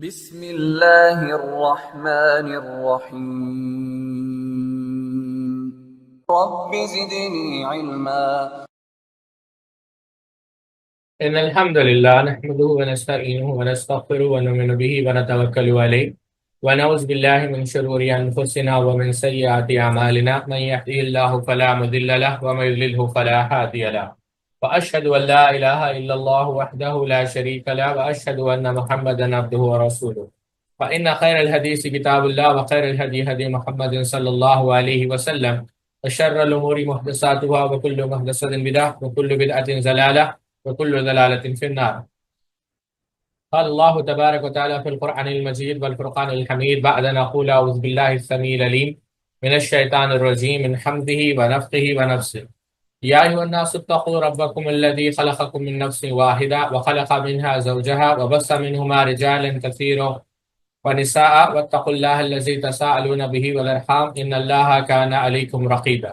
بسم اللہ الرحمن الرحیم رب زدنی علما إن الحمد لله نحمده ونستعينه ونستغفره ونؤمن به ونتوكل عليه ونعوذ بالله من شرور أنفسنا ومن سيئات أعمالنا من يهده الله فلا مضل له ومن يضلله فلا هادي له وأشهد أن لا إله إلا الله وحده لا شريك له وأشهد أن محمدا عبده ورسوله فإن خير الحديث كتاب الله وخير الهدي هدي محمد صلى الله عليه وسلم وشر الأمور محدثاتها وكل محدثة بدعة وكل بدعة ضلالة وكل ضلالة في النار. قال الله تبارك وتعالى في القرآن المجيد والفرقان الحميد بعد أن أقول أعوذ بالله السميع العليم من الشيطان الرجيم من حمده ونفخه ونفسه. يا أيها الناس اتقوا ربكم الذي خلقكم من نفس واحدة وخلق منها زوجها وبث منهما رجالا كثيرا ونساء واتقوا الله الذي تساءلون به والأرحام إن الله كان عليكم رقيبا.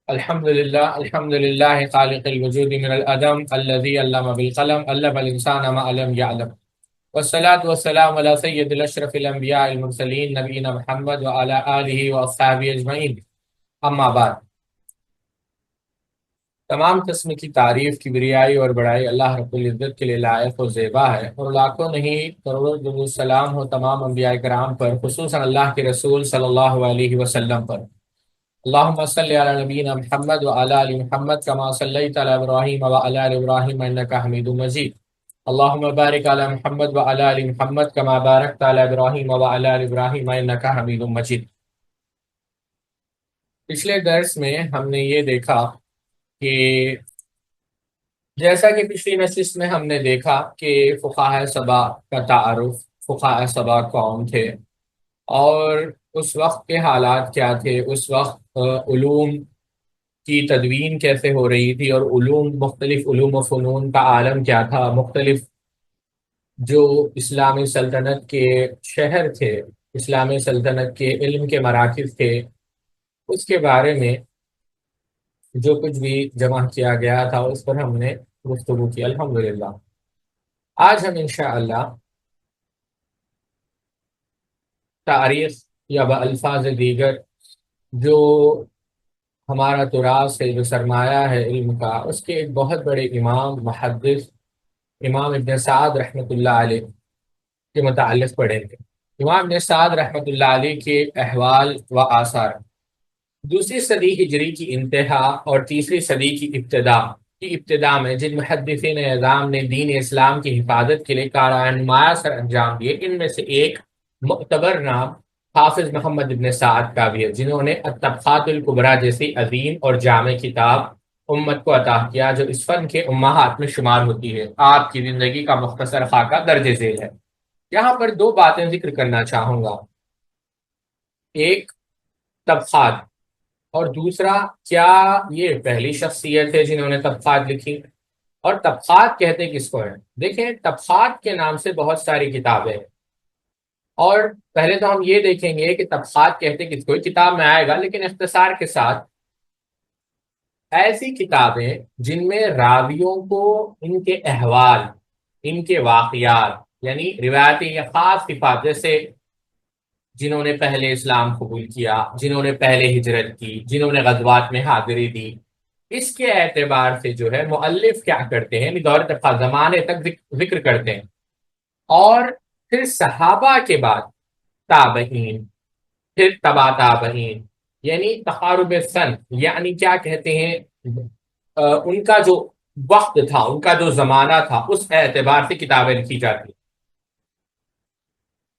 الحمد للہ خالق الوجود من العدم الذي علم بالقلم علم الانسان ما لم يعلم والصلاة والسلام على سید الاشرف الانبیاء المرسلین نبینا محمد وعلى آلہ واصحابہ اجمعین. اما بعد، تمام قسم کی تعریف، کبریائی اور بڑائی اللہ رب العزت کے لیے لائق و زیبا ہے، اور لاکھوں نہیں کروڑوں درود و سلام ہو تمام انبیاء کرام پر، خصوصاً اللہ کے رسول صلی اللہ علیہ وسلم پر. اللهم صل على نبينا محمد وعلى ال محمد كما صليت على ابراهيم وعلى ال ابراهيم انك حميد مجيد. اللهم بارك على محمد وعلى ال محمد كما باركت على ابراهيم وعلى ال ابراهيم انك حميد مجيد. پچھلے درس میں ہم نے یہ دیکھا کہ جیسا کہ پچھلی نشست میں ہم نے دیکھا کہ فقہائے سبا کا تعارف، فقہائے سبا کون تھے اور اس وقت کے حالات کیا تھے، اس وقت علوم کی تدوین کیسے ہو رہی تھی، اور مختلف علوم و فنون کا عالم کیا تھا، مختلف جو اسلامی سلطنت کے شہر تھے، اسلامی سلطنت کے علم کے مراکز تھے، اس کے بارے میں جو کچھ بھی جمع کیا گیا تھا اس پر ہم نے گفتگو کی الحمدللہ. آج ہم انشاءاللہ تاریخ یا بالفاظ دیگر جو ہمارا تراث ہے، جو سرمایہ ہے علم کا، اس کے ایک بہت بڑے امام محدث امام ابن سعد رحمۃ اللہ علیہ کے متعلق پڑھیں گے. امام ابن سعد رحمۃ اللہ علیہ کے احوال و آثار دوسری صدی ہجری کی انتہا اور تیسری صدی کی ابتدا میں جن محدثین اعظام نے دین اسلام کی حفاظت کے لیے کارنامہ نمایاں سر انجام دیے، ان میں سے ایک معتبر نام حافظ محمد ابن سعد کا بھی ہے، جنہوں نے الطبقات الکبریٰ جیسی عظیم اور جامع کتاب امت کو عطا کیا، جو اس فن کے امہات میں شمار ہوتی ہے. آپ کی زندگی کا مختصر خاکہ درج ذیل ہے. یہاں پر دو باتیں ذکر کرنا چاہوں گا، ایک طبقات، اور دوسرا کیا یہ پہلی شخصیت ہے جنہوں نے طبقات لکھی، اور طبقات کہتے کس کو ہیں. دیکھیں، طبقات کے نام سے بہت ساری کتابیں ہیں، اور پہلے تو ہم یہ دیکھیں گے کہ طبقات کہتے کس کو، کتاب میں آئے گا لیکن اختصار کے ساتھ ایسی کتابیں جن میں راویوں کو ان کے احوال، ان کے واقعات، یعنی روایتی یا خاص صفات، جیسے جنہوں نے پہلے اسلام قبول کیا، جنہوں نے پہلے ہجرت کی، جنہوں نے غزوات میں حاضری دی، اس کے اعتبار سے جو ہے مؤلف کیا کرتے ہیں، دور طبقہ زمانے تک ذکر کرتے ہیں. اور پھر صحابہ کے بعد تابعین، پھر تبع تابعین، یعنی تقارب سن، یعنی کیا کہتے ہیں، ان کا جو وقت تھا، ان کا جو زمانہ تھا، اس اعتبار سے کتابیں لکھی جاتی،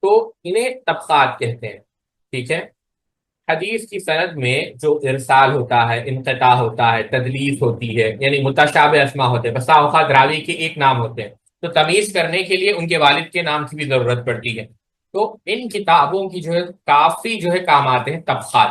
تو انہیں طبقات کہتے ہیں. ٹھیک ہے. حدیث کی سند میں جو ارسال ہوتا ہے، انقطاع ہوتا ہے، تدلیس ہوتی ہے، یعنی متشابہ اسما ہوتے ہیں، بسا اوقات راوی کے ایک نام ہوتے ہیں، تو تمیز کرنے کے لیے ان کے والد کے نام کی بھی ضرورت پڑتی ہے. تو ان کتابوں کی جو ہے کافی جو ہے کام آتے ہیں طبقات.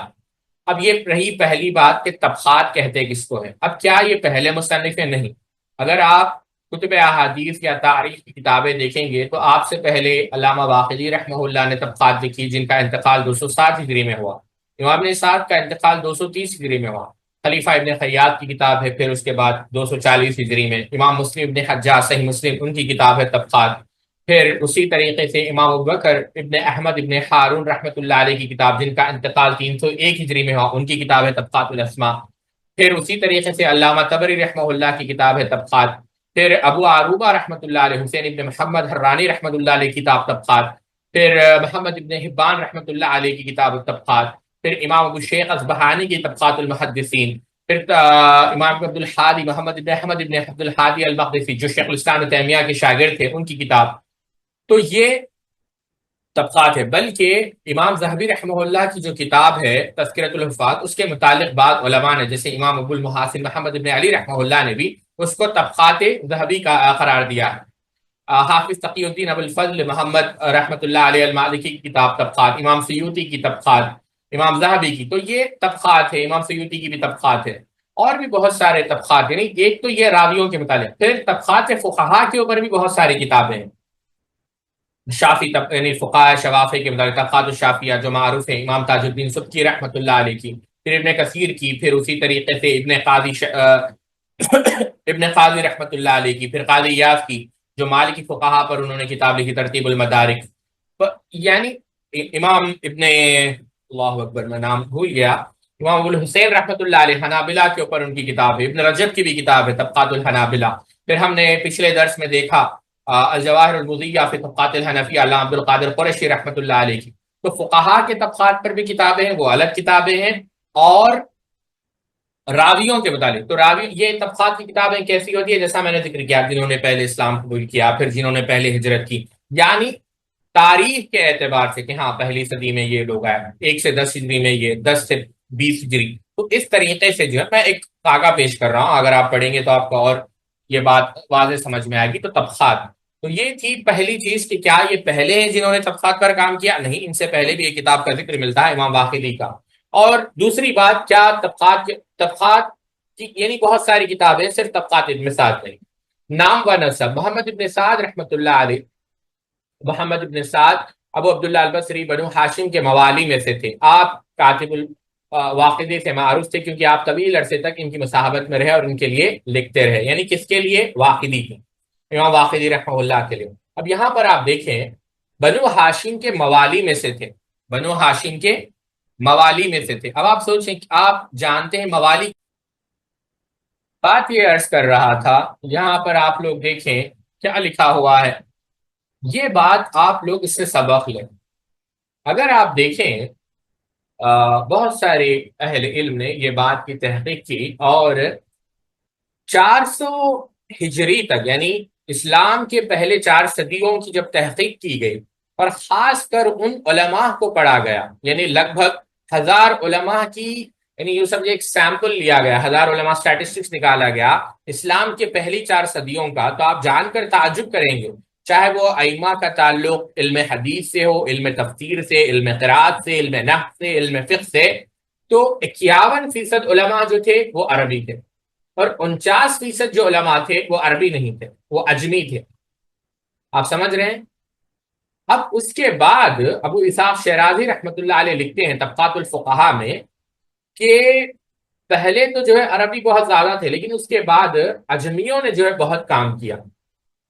اب یہ رہی پہلی بات کہ طبقات کہتے کس کو ہیں. اب کیا یہ پہلے مصنف ہیں؟ نہیں. اگر آپ کتب احادیث یا تاریخ کی کتابیں دیکھیں گے تو آپ سے پہلے علامہ باقری رحمہ اللہ نے طبقات لکھی، جن کا انتقال 260 ہجری میں ہوا. امام ابن سعد کا انتقال 230 ہجری میں ہوا. خلیفہ ابن خیاط کی کتاب ہے، پھر اس کے بعد 240 ہجری میں امام مسلم ابن حجاج صحیح مسلم ان کی کتاب ہے طبقات، پھر اسی طریقے سے امام ابوبکر ابن احمد ابن ہارون رحمۃ اللہ علیہ کی کتاب جن کا انتقال 301 ہجری میں ہوا، ان کی کتاب ہے طبقات الاسماء، پھر اسی طریقے سے علامہ طبری رحمہ اللہ کی کتاب ہے طبقات، پھر ابو عروبہ رحمۃ اللہ علیہ حسین ابن محمد حرانی رحمۃ اللہ علیہ کی کتاب طبقات، پھر محمد ابن حبان رحمۃ اللہ علیہ کی کتاب طبقات، پھر امام ابو شیخ اصبہانی کی طبقات المحدثین، پھر امام عبد الحادی محمد ابن احمد ابن عبد الحادی المقدسی جو شیخ الاسلام تیمیہ کے شاگرد تھے ان کی کتاب، تو یہ طبقات ہے۔ بلکہ امام ذہبی رحمہ اللہ کی جو کتاب ہے تذکرۃ الحفاظ، اس کے متعلق بعض علماء نے جیسے امام ابو المحاسن محمد ابن علی رحمہ اللہ نے بھی اس کو طبقات ذہبی کا قرار دیا ہے۔ حافظ تقی الدین ابو الفضل محمد رحمۃ اللہ علیہ المالکی کی کتاب طبقات، امام سیوطی کی طبقات، امام ذہبی کی، تو یہ طبقات ہے، امام سیوطی کی بھی طبقات ہے، اور بھی بہت سارے طبقات، یعنی ایک تو یہ راویوں کے متعلق، پھر طبقات فقہا کے اوپر بھی بہت ساری کتابیں ہیں، شافی یعنی فقہاء شوافی کے متعلق طبقات الشافیہ جو معروف ہے امام تاج الدین سبکی رحمۃ اللہ علیہ کی، پھر ابن کثیر کی، پھر اسی طریقے سے ابن قاضی رحمۃ اللہ علیہ کی، پھر قاضی ایاز کی جو مالکی فقہا پر انہوں نے کتاب لکھی ترتیب المدارک، یعنی امام ابن اللہ اکبر میں نام بھول گیا، امام ابو الحسین رحمۃ اللہ علیہ حنابلہ کے اوپر ان کی کتاب ہے، ابن رجب کی بھی کتاب ہے طبقات الحنابلہ، پھر ہم نے پچھلے درس میں دیکھا الجواہر المضیہ فی طبقات الحنفیہ علامہ عبد القادر قریشی رحمۃ اللہ علیہ کی، تو فقہا کے طبقات پر بھی کتابیں ہیں، وہ الگ کتابیں ہیں، اور راویوں کے متعلق، تو راوی یہ طبقات کی کتابیں کیسی ہوتی ہے جیسا میں نے ذکر کیا، جنہوں نے پہلے اسلام قبول کیا، پھر جنہوں نے پہلے ہجرت کی، یعنی تاریخ کے اعتبار سے کہ ہاں پہلی صدی میں یہ لوگ آئے، 1 سے 10 ہجری میں یہ، 10 سے 20 ہجری، تو اس طریقے سے جو ہے میں ایک خاکہ پیش کر رہا ہوں، اگر آپ پڑھیں گے تو آپ کو اور یہ بات واضح سمجھ میں آئے گی۔ تو طبقات، تو یہ تھی پہلی چیز کہ کیا یہ پہلے ہیں جنہوں نے طبقات پر کام کیا؟ نہیں، ان سے پہلے بھی ایک کتاب کا ذکر ملتا ہے امام واقدی کا۔ اور دوسری بات، کیا طبقات کی یعنی بہت ساری کتابیں، صرف طبقات ابن سعد نہیں، نام و نسب، محمد ابن سعد رحمۃ اللہ علیہ، محمد ابن سعد ابو عبداللہ البصری بنو ہاشم کے موالی میں سے تھے، آپ کاتب الواقدی سے معروف تھے کیونکہ آپ طویل عرصے تک ان کی مصاحبت میں رہے اور ان کے لیے لکھتے رہے، یعنی کس کے لیے؟ واقدی کے، امام واقدی رحمہ اللہ کے لیے۔ اب یہاں پر آپ دیکھیں بنو ہاشم کے موالی میں سے تھے، بنو ہاشم کے موالی میں سے تھے۔ اب آپ سوچیں، آپ جانتے ہیں موالی، بات یہ عرض کر رہا تھا، یہاں پر آپ لوگ دیکھیں کیا لکھا ہوا ہے، یہ بات آپ لوگ اس سے سبق لیں۔ اگر آپ دیکھیں بہت سارے اہل علم نے یہ بات کی تحقیق کی، اور 400 ہجری تک، یعنی اسلام کے پہلے 4 صدیوں کی جب تحقیق کی گئی، اور خاص کر ان علماء کو پڑھا گیا، یعنی لگ بھگ 1000 علماء کی، یعنی یہ سمجھے ایک سیمپل لیا گیا، 1000 علماء اسٹیٹسٹکس نکالا گیا اسلام کے پہلی 4 صدیوں کا، تو آپ جان کر تعجب کریں گے، چاہے وہ ائمہ کا تعلق علم حدیث سے ہو، علم تفسیر سے، علم قرات سے، علم نحو سے، علم فقہ سے، تو 51% علماء جو تھے وہ عربی تھے، اور 49% جو علماء تھے وہ عربی نہیں تھے، وہ اجمی تھے۔ آپ سمجھ رہے ہیں؟ اب اس کے بعد ابو اسحاق شیرازی رحمۃ اللہ علیہ لکھتے ہیں طبقات الفقہا میں کہ پہلے تو جو ہے عربی بہت زیادہ تھے، لیکن اس کے بعد اجمیوں نے جو ہے بہت کام کیا،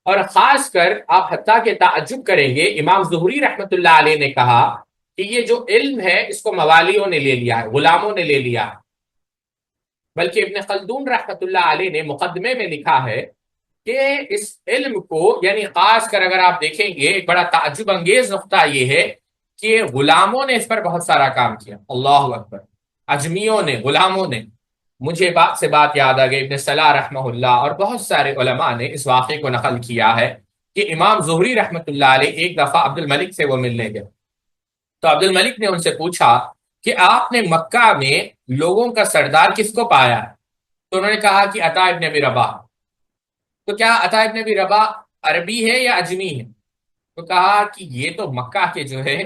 اور خاص کر آپ حتیٰ کہ تعجب کریں گے، امام زہری رحمۃ اللہ علیہ نے کہا کہ یہ جو علم ہے اس کو موالیوں نے لے لیا ہے، غلاموں نے لے لیا ہے۔ بلکہ ابن خلدون رحمۃ اللہ علیہ نے مقدمے میں لکھا ہے کہ اس علم کو، یعنی خاص کر اگر آپ دیکھیں گے، ایک بڑا تعجب انگیز نقطہ یہ ہے کہ غلاموں نے اس پر بہت سارا کام کیا، اللہ اکبر، اجمیوں نے، غلاموں نے۔ مجھے بات سے بات یاد آ گئی، ابن صلاح رحمہ اللہ اور بہت سارے علماء نے اس واقعے کو نقل کیا ہے کہ امام زہری رحمۃ اللہ علیہ ایک دفعہ عبد الملک سے وہ ملنے گئے، تو عبد الملک نے ان سے پوچھا کہ آپ نے مکہ میں لوگوں کا سردار کس کو پایا ہے؟ تو انہوں نے کہا کہ عطا ابن ابی رباح۔ تو کیا عطا ابن ابی رباح عربی ہے یا اجمی ہے؟ تو کہا کہ یہ تو مکہ کے جو ہے،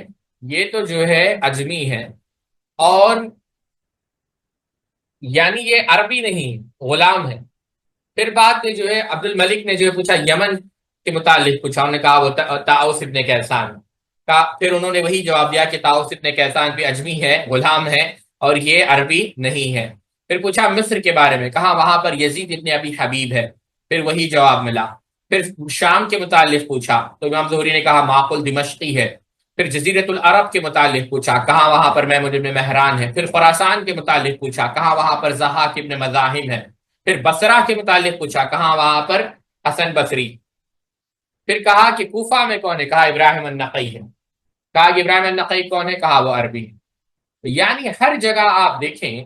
یہ تو جو ہے اجمی ہے، اور یعنی یہ عربی نہیں، غلام ہے۔ پھر بعد میں جو ہے عبد الملک نے جو ہے پوچھا، یمن کے متعلق پوچھا، انہوں نے کہا وہ طاؤس ابن کیسان کا، پھر انہوں نے وہی جواب دیا کہ طاؤس ابن کیسان بھی اجمی ہے، غلام ہے، اور یہ عربی نہیں ہے۔ پھر پوچھا مصر کے بارے میں، کہا وہاں پر یزید ابن ابی حبیب ہے، پھر وہی جواب ملا۔ پھر شام کے متعلق پوچھا تو امام زہری نے کہا معقل دمشقی ہے۔ پھر جزیرت العرب کے متعلق پوچھا، کہا وہاں پر محمود ابن مہران ہے۔ پھر خراسان کے متعلق پوچھا، کہا وہاں پر ضحاک ابن مزاحم ہے۔ پھر بصرہ کے متعلق پوچھا، کہا وہاں پر حسن بصری۔ پھر کہا کہ کوفہ میں کون ہے، کہا ابراہیم النقی ہے۔ کہا کہ ابراہیم النقی کون ہے، کہا وہ عربی ہے۔ یعنی ہر جگہ آپ دیکھیں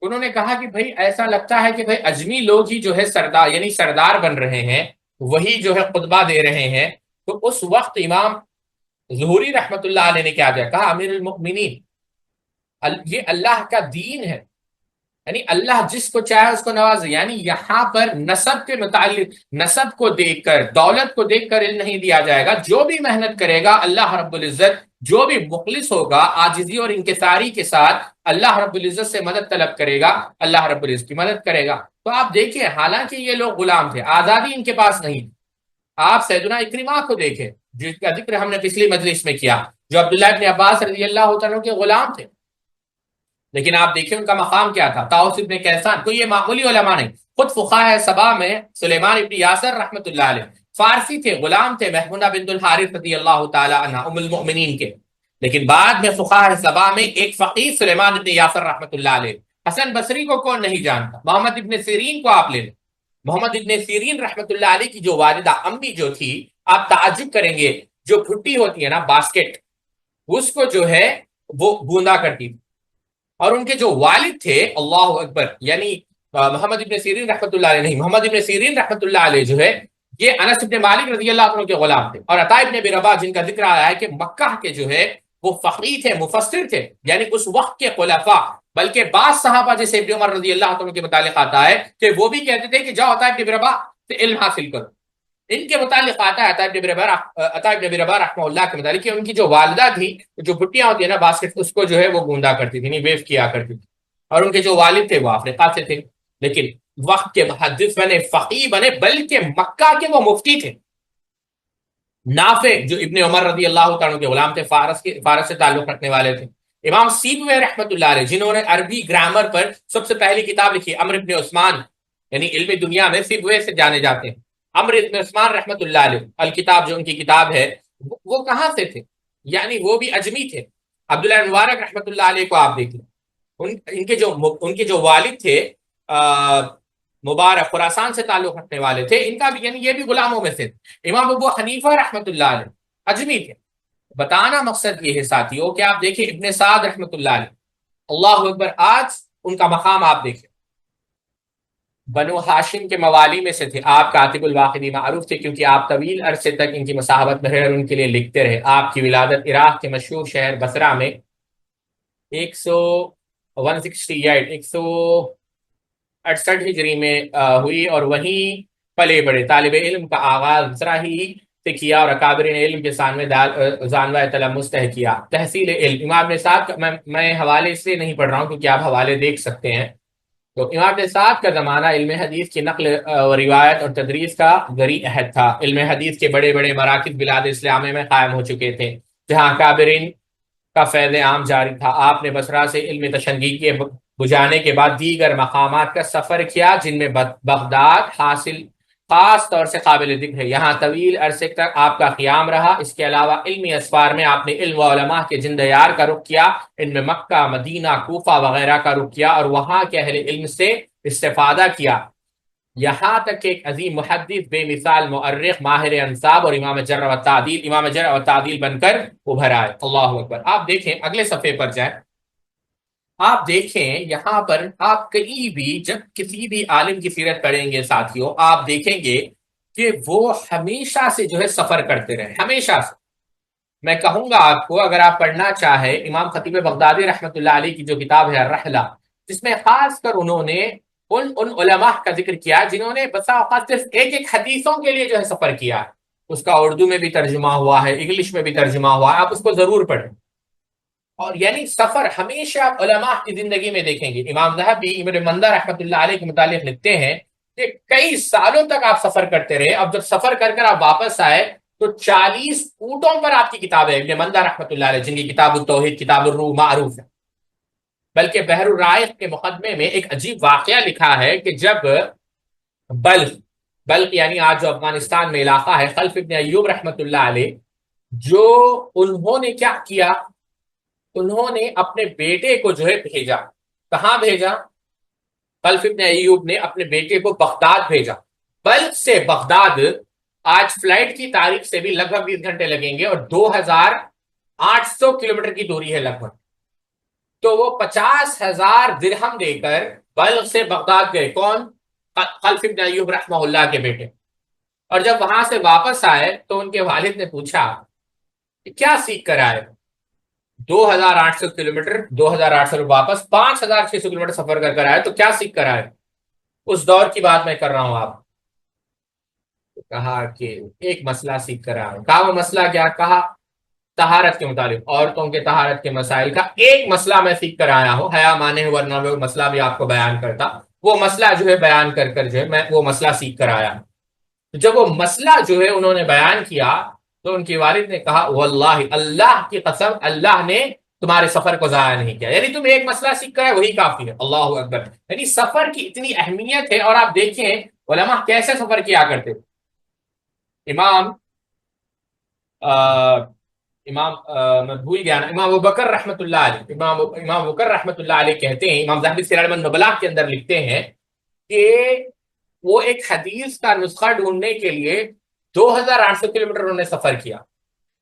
انہوں نے کہا کہ بھئی ایسا لگتا ہے کہ بھئی اجمی لوگ ہی جو ہے سردار، یعنی سردار بن رہے ہیں، وہی جو ہے خطبہ دے رہے ہیں۔ تو اس وقت امام ظہوری رحمت اللہ علیہ نے کیا کہا امیر المؤمنین یہ اللہ کا دین ہے، یعنی اللہ جس کو چاہے اس کو نوازے۔ یعنی یہاں پر نسب کے متعلق، نسب کو دیکھ کر، دولت کو دیکھ کر علم نہیں دیا جائے گا۔ جو بھی محنت کرے گا اللہ رب العزت، جو بھی مخلص ہوگا عاجزی اور انکساری کے ساتھ اللہ رب العزت سے مدد طلب کرے گا، اللہ رب العزت کی مدد کرے گا۔ تو آپ دیکھیں حالانکہ یہ لوگ غلام تھے، آزادی ان کے پاس نہیں تھی۔ آپ سیدنا اکرمہ کو دیکھیں جس کا ذکر ہم نے پچھلی مجلس میں کیا، جو عبداللہ ابن عباس رضی اللہ تعالیٰ کے غلام تھے، لیکن آپ دیکھیں ان کا مقام کیا تھا۔ طاؤس ابن کیسان، کوئی یہ معمولی علماء نہیں، خود فقہاء سبا میں سلیمان ابن یاسر رحمۃ اللہ علیہ فارسی تھے، غلام تھے محمودہ بنت الحارث رضی اللہ تعالی عنہ ام المؤمنین کے، لیکن بعد میں فقہاء سبا میں ایک فقیہ سلیمان ابن یاسر رحمۃ اللہ علیہ۔ حسن بصری کو کون نہیں جانتا؟ محمد ابن سیرین کو آپ لے لیں، محمد ابن سیرین رحمۃ اللہ علیہ کی جو والدہ امی جو تھی، آپ تعجب کریں گے، جو بھٹی ہوتی ہے نا باسکٹ، اس کو جو ہے وہ گوندا کرتی تھی، اور ان کے جو والد تھے اللہ اکبر، یعنی محمد ابن سیرین رحمۃ اللہ علیہ نہیں، محمد ابن سیرین رحمۃ اللہ علیہ جو ہے یہ انس ابن مالک رضی اللہ عنہ کے غلام تھے، اور عطا ابن ابی رباح جن کا ذکر آیا ہے کہ مکہ کے جو ہے وہ فقیہ تھے، مفسر تھے، یعنی اس وقت کے خلفاء۔ بلکہ بعض صحابہ جیسے ابن عمر رضی اللہ عنہ کے متعلق آتا ہے کہ وہ بھی کہتے تھے کہ جاؤ عطا ابن ابی رباح سے علم حاصل کرو۔ ان کے متعلق آتا ہے عطا ابن ابی رباح رحمہ اللہ کے متعلق کہ ان کی جو والدہ تھی، جو بھٹیاں ہوتی ہیں نا باسکٹ، اس کو جو ہے وہ گوندا کرتی تھی، نہیں ویو کیا کرتی تھی، اور ان کے جو والد تھے وہ افریقہ سے تھے، لیکن وقت کے محدث بنے، فقیہ بنے، بلکہ مکہ کے وہ مفتی تھے۔ نافع جو ابن عمر رضی اللہ تعالیٰ کے غلام تھے، فارس سے تعلق رکھنے والے تھے۔ امام سیبوی رحمۃ اللہ علیہ جنہوں نے عربی گرامر پر سب سے پہلی کتاب لکھی، عمر ابن عثمان، یعنی علم دنیا میں سیبوی سے جانے جاتے ہیں، عمر ابن عثمان رحمۃ اللہ علیہ، الکتاب جو ان کی کتاب ہے، وہ کہاں سے تھے؟ یعنی وہ بھی اجمی تھے۔ عبداللہ مبارک رحمۃ اللہ علیہ کو آپ دیکھ لیں، ان کے جو والد تھے مبارک خراسان سے تعلق رکھنے والے تھے، ان کا بھی یعنی یہ بھی غلاموں میں سے تھے۔ امام ابو حنیفہ رحمۃ اللہ علیہ اجمی تھے۔ بتانا مقصد یہ ہے ساتھیوں کہ آپ دیکھیں ابن سعد رحمۃ اللہ علیہ، اللہ اکبر، آج ان کا مقام آپ دیکھیں، بنو ہاشم کے موالی میں سے تھے۔ آپ کاتب الواقدی معروف تھے کیونکہ آپ طویل عرصے تک ان کی مصاحبت میں رہے اور ان کے لیے لکھتے رہے۔ آپ کی ولادت عراق کے مشہور شہر بصرہ میں 168 ہجری میں ہوئی، اور وہیں پلے بڑے۔ طالب علم کا آغاز بصرہ ہی سے کیا اور اکابرین علم کے زانوہ تلمس طے کیا۔ تحصیل علم امام نے ساتھ، میں حوالے سے نہیں پڑھ رہا ہوں کیونکہ آپ حوالے دیکھ سکتے ہیں۔ تو امام نے ساتھ کا زمانہ علم حدیث کی نقل و روایت اور تدریس کا گری عہد تھا۔ علم حدیث کے بڑے بڑے مراکز بلاد اسلامیہ میں قائم ہو چکے تھے جہاں اکابرین کا فیض عام جاری تھا۔ آپ نے بصرہ سے علم تشنگی کے بجانے کے بعد دیگر مقامات کا سفر کیا جن میں بغداد حاصل خاص طور سے قابل ذکر ہے، یہاں طویل عرصے تک آپ کا قیام رہا۔ اس کے علاوہ علمی اسفار میں آپ نے علم و علماء کے جندیار کا رخ کیا، ان میں مکہ، مدینہ، کوفہ وغیرہ کا رخ کیا اور وہاں کے اہل علم سے استفادہ کیا، یہاں تک کہ ایک عظیم محدث، بے مثال مؤرخ، ماہر انساب اور امام جرح و تعدیل بن کر ابھر آئے۔ اللہ اکبر۔ آپ دیکھیں اگلے صفحے پر جائیں، آپ دیکھیں یہاں پر آپ کہیں بھی جب کسی بھی عالم کی سیرت پڑھیں گے ساتھیوں، آپ دیکھیں گے کہ وہ ہمیشہ سے جو ہے سفر کرتے رہے، ہمیشہ سے۔ میں کہوں گا آپ کو اگر آپ پڑھنا چاہیں امام خطیب بغدادی رحمۃ اللہ علیہ کی جو کتاب ہے الرحلہ، جس میں خاص کر انہوں نے ان علماء کا ذکر کیا جنہوں نے بسا اوقات صرف ایک حدیثوں کے لیے جو ہے سفر کیا، اس کا اردو میں بھی ترجمہ ہوا ہے، انگلش میں بھی ترجمہ ہوا ہے، آپ اس کو ضرور پڑھیں۔ اور یعنی سفر ہمیشہ آپ علماء کی زندگی میں دیکھیں گے۔ امام ذہبی ابن مندہ رحمۃ اللہ علیہ کے متعلق لکھتے ہیں کہ کئی سالوں تک آپ سفر کرتے رہے، اب جب سفر کر کر آپ واپس آئے تو 40 اونٹوں پر آپ کی کتاب ہے۔ ابن مندہ رحمۃ اللہ علیہ جن کی کتاب التوحید، کتاب الروح معروف ہے، بلکہ بحر الرائق کے مقدمے میں ایک عجیب واقعہ لکھا ہے کہ جب بلخ بلخ یعنی آج جو افغانستان میں علاقہ ہے، خلف ابن ایوب رحمت اللہ علیہ، جو انہوں نے کیا کیا، انہوں نے اپنے بیٹے کو جو ہے بھیجا، کہاں بھیجا؟ خلف ابن ایوب نے اپنے بیٹے کو بغداد بھیجا۔ بلخ سے بغداد آج فلائٹ کی تاریخ سے بھی لگ بھگ 20 گھنٹے لگیں گے، اور 2800 کلومیٹر کی دوری ہے لگ بھگ۔ تو وہ 50,000 درہم دے کر بلخ سے بغداد گئے، کون؟ خلف ابن ایوب رحمہ اللہ کے بیٹے۔ اور جب وہاں سے واپس آئے تو ان کے والد نے پوچھا کہ کیا سیکھ کر آئے؟ 2800 کلومیٹر، 2800 واپس 5600 کلومیٹر سفر کر آئے، تو کیا سیکھ کر آئے؟ اس دور کی بات میں کر رہا ہوں آپ۔ کہا کہ ایک مسئلہ سیکھ کر آیا۔ کہا وہ مسئلہ کیا؟ کہا طہارت کے متعلق، عورتوں کے طہارت کے مسائل کا ایک مسئلہ میں سیکھ کر آیا ہوں، حیا مانے ورنہ میں وہ مسئلہ بھی آپ کو بیان کرتا، وہ مسئلہ جو ہے بیان کر جو ہے میں وہ مسئلہ سیکھ کر آیا۔ جب وہ مسئلہ جو ہے انہوں نے بیان کیا تو ان کے والد نے کہا واللہ، اللہ کی قسم، اللہ نے تمہارے سفر کو ضائع نہیں کیا، یعنی تم ایک مسئلہ سیکھ کر آئے وہی کافی ہے۔ اللہ اکبر، یعنی سفر کی اتنی اہمیت ہے۔ اور آپ دیکھیں علماء کیسے سفر کیا کرتے۔ امام میں بھول گیا نا، امام ابوبکر رحمۃ اللہ علیہ، امام ابوبکر رحمۃ اللہ علیہ کہتے ہیں، امام ذہبی سیر اعلام النبلاء کے اندر لکھتے ہیں کہ وہ ایک حدیث کا نسخہ ڈھونڈنے کے لیے 2800 کلومیٹر انہوں نے سفر کیا،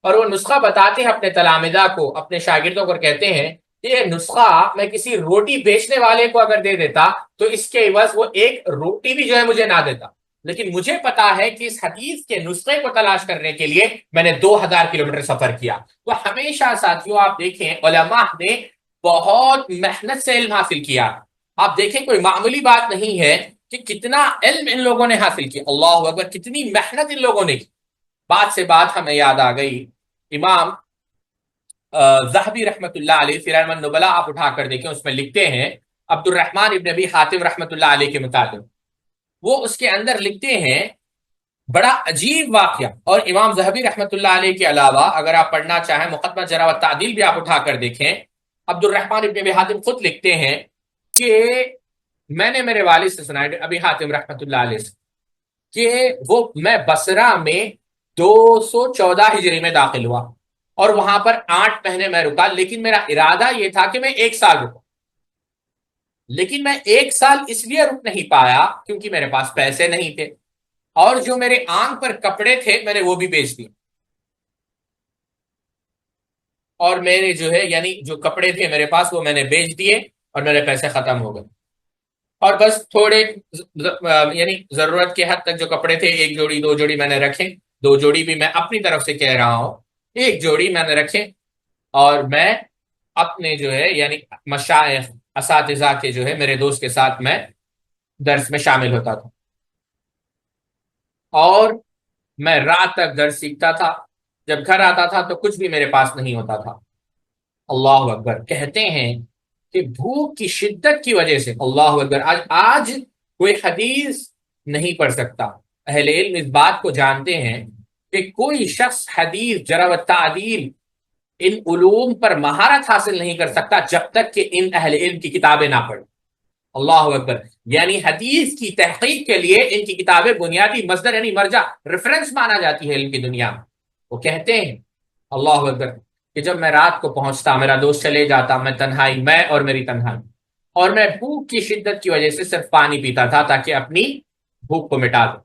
اور وہ نسخہ بتاتے ہیں اپنے تلامذہ کو، اپنے شاگردوں کو، کہتے ہیں کہ یہ نسخہ میں کسی روٹی بیچنے والے کو اگر دے دیتا تو اس کے عوض وہ ایک روٹی بھی جو ہے مجھے نہ دیتا، لیکن مجھے پتا ہے کہ اس حدیث کے نسخے کو تلاش کرنے کے لیے میں نے 2000 کلومیٹر سفر کیا۔ تو ہمیشہ ساتھیوں آپ دیکھیں علماء نے بہت محنت سے علم حاصل کیا۔ آپ دیکھیں کوئی معمولی بات نہیں ہے کہ کتنا علم ان لوگوں نے حاصل کیا، اللہ اکبر، کتنی محنت ان لوگوں نے کی۔ بات سے بات ہمیں یاد آ گئی، امام ذہبی رحمت اللہ علیہ سیر اعلام النبلاء آپ اٹھا کر دیکھیں، اس میں لکھتے ہیں عبد الرحمن ابن ابی حاتم رحمت اللہ علیہ کے مطابق، وہ اس کے اندر لکھتے ہیں بڑا عجیب واقعہ۔ اور امام ذہبی رحمت اللہ علیہ کے علاوہ اگر آپ پڑھنا چاہیں مقدمہ جرح و تعدیل بھی آپ اٹھا کر دیکھیں، عبد الرحمن ابن ابی حاتم خود لکھتے ہیں کہ میں نے میرے والد سے سنا ہے، ابی حاتم رحمت اللہ علیہ سے، کہ وہ میں بصرہ میں 214 ہجری میں داخل ہوا، اور وہاں پر 8 مہینے میں رکا، لیکن میرا ارادہ یہ تھا کہ میں 1 سال رکوں، لیکن میں 1 سال اس لیے رک نہیں پایا کیونکہ میرے پاس پیسے نہیں تھے، اور جو میرے آنکھ پر کپڑے تھے میں نے وہ بھی بیچ دیے، اور میرے جو ہے یعنی جو کپڑے تھے میرے پاس وہ میں نے بیچ دیے، اور میرے پیسے ختم ہو گئے، اور بس تھوڑے یعنی ضرورت کے حد تک جو کپڑے تھے 1 جوڑی 2 جوڑی میں نے رکھے، 2 جوڑی بھی میں اپنی طرف سے کہہ رہا ہوں، 1 جوڑی میں نے رکھے، اور میں اپنے جو ہے یعنی مشائخ اساتذہ کے جو ہے میرے دوست کے ساتھ میں درس میں شامل ہوتا تھا، اور میں رات تک درس سیکھتا تھا، جب گھر آتا تھا تو کچھ بھی میرے پاس نہیں ہوتا تھا۔ اللہ اکبر، کہتے ہیں کہ بھوک کی شدت کی وجہ سے، اللہ اکبر، آج کوئی حدیث نہیں پڑھ سکتا۔ اہل علم اس بات کو جانتے ہیں کہ کوئی شخص حدیث جرح و تعدیل ان علوم پر مہارت حاصل نہیں کر سکتا جب تک کہ ان اہل علم کی کتابیں نہ پڑھے۔ اللہ اکبر، یعنی حدیث کی تحقیق کے لیے ان کی کتابیں بنیادی مصدر یعنی مرجع ریفرنس مانا جاتی ہے علم کی دنیا میں۔ وہ کہتے ہیں اللہ اکبر کہ جب میں رات کو پہنچتا، میرا دوست چلے جاتا، میں تنہائی، میں اور میری تنہائی، اور میں بھوک کی شدت کی وجہ سے صرف پانی پیتا تھا تاکہ اپنی بھوک کو مٹا دوں۔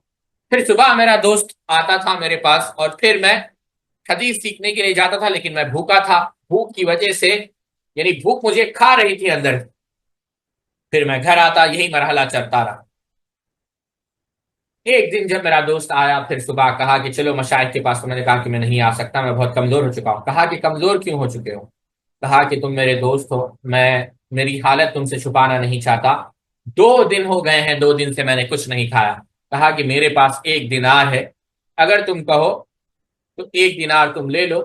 پھر صبح میرا دوست آتا تھا میرے پاس، اور پھر میں حدیث سیکھنے کے لیے جاتا تھا، لیکن میں بھوکا تھا، بھوک کی وجہ سے یعنی بھوک مجھے کھا رہی تھی اندر۔ پھر میں گھر آتا، یہی مرحلہ چلتا رہا۔ ایک دن جب میرا دوست آیا، پھر صبح کہا کہ چلو مشائخ کے پاس، تو میں نے کہا کہ میں نہیں آ سکتا، میں بہت کمزور ہو چکا ہوں۔ کہا کہ کمزور کیوں ہو چکے ہو؟ کہا کہ تم میرے دوست ہو، میں میری حالت تم سے چھپانا نہیں چاہتا، 2 دن ہو گئے ہیں، 2 دن سے میں نے کچھ نہیں کھایا۔ کہا کہ میرے پاس 1 دینار ہے، اگر تم کہو تو 1 دینار تم لے لو،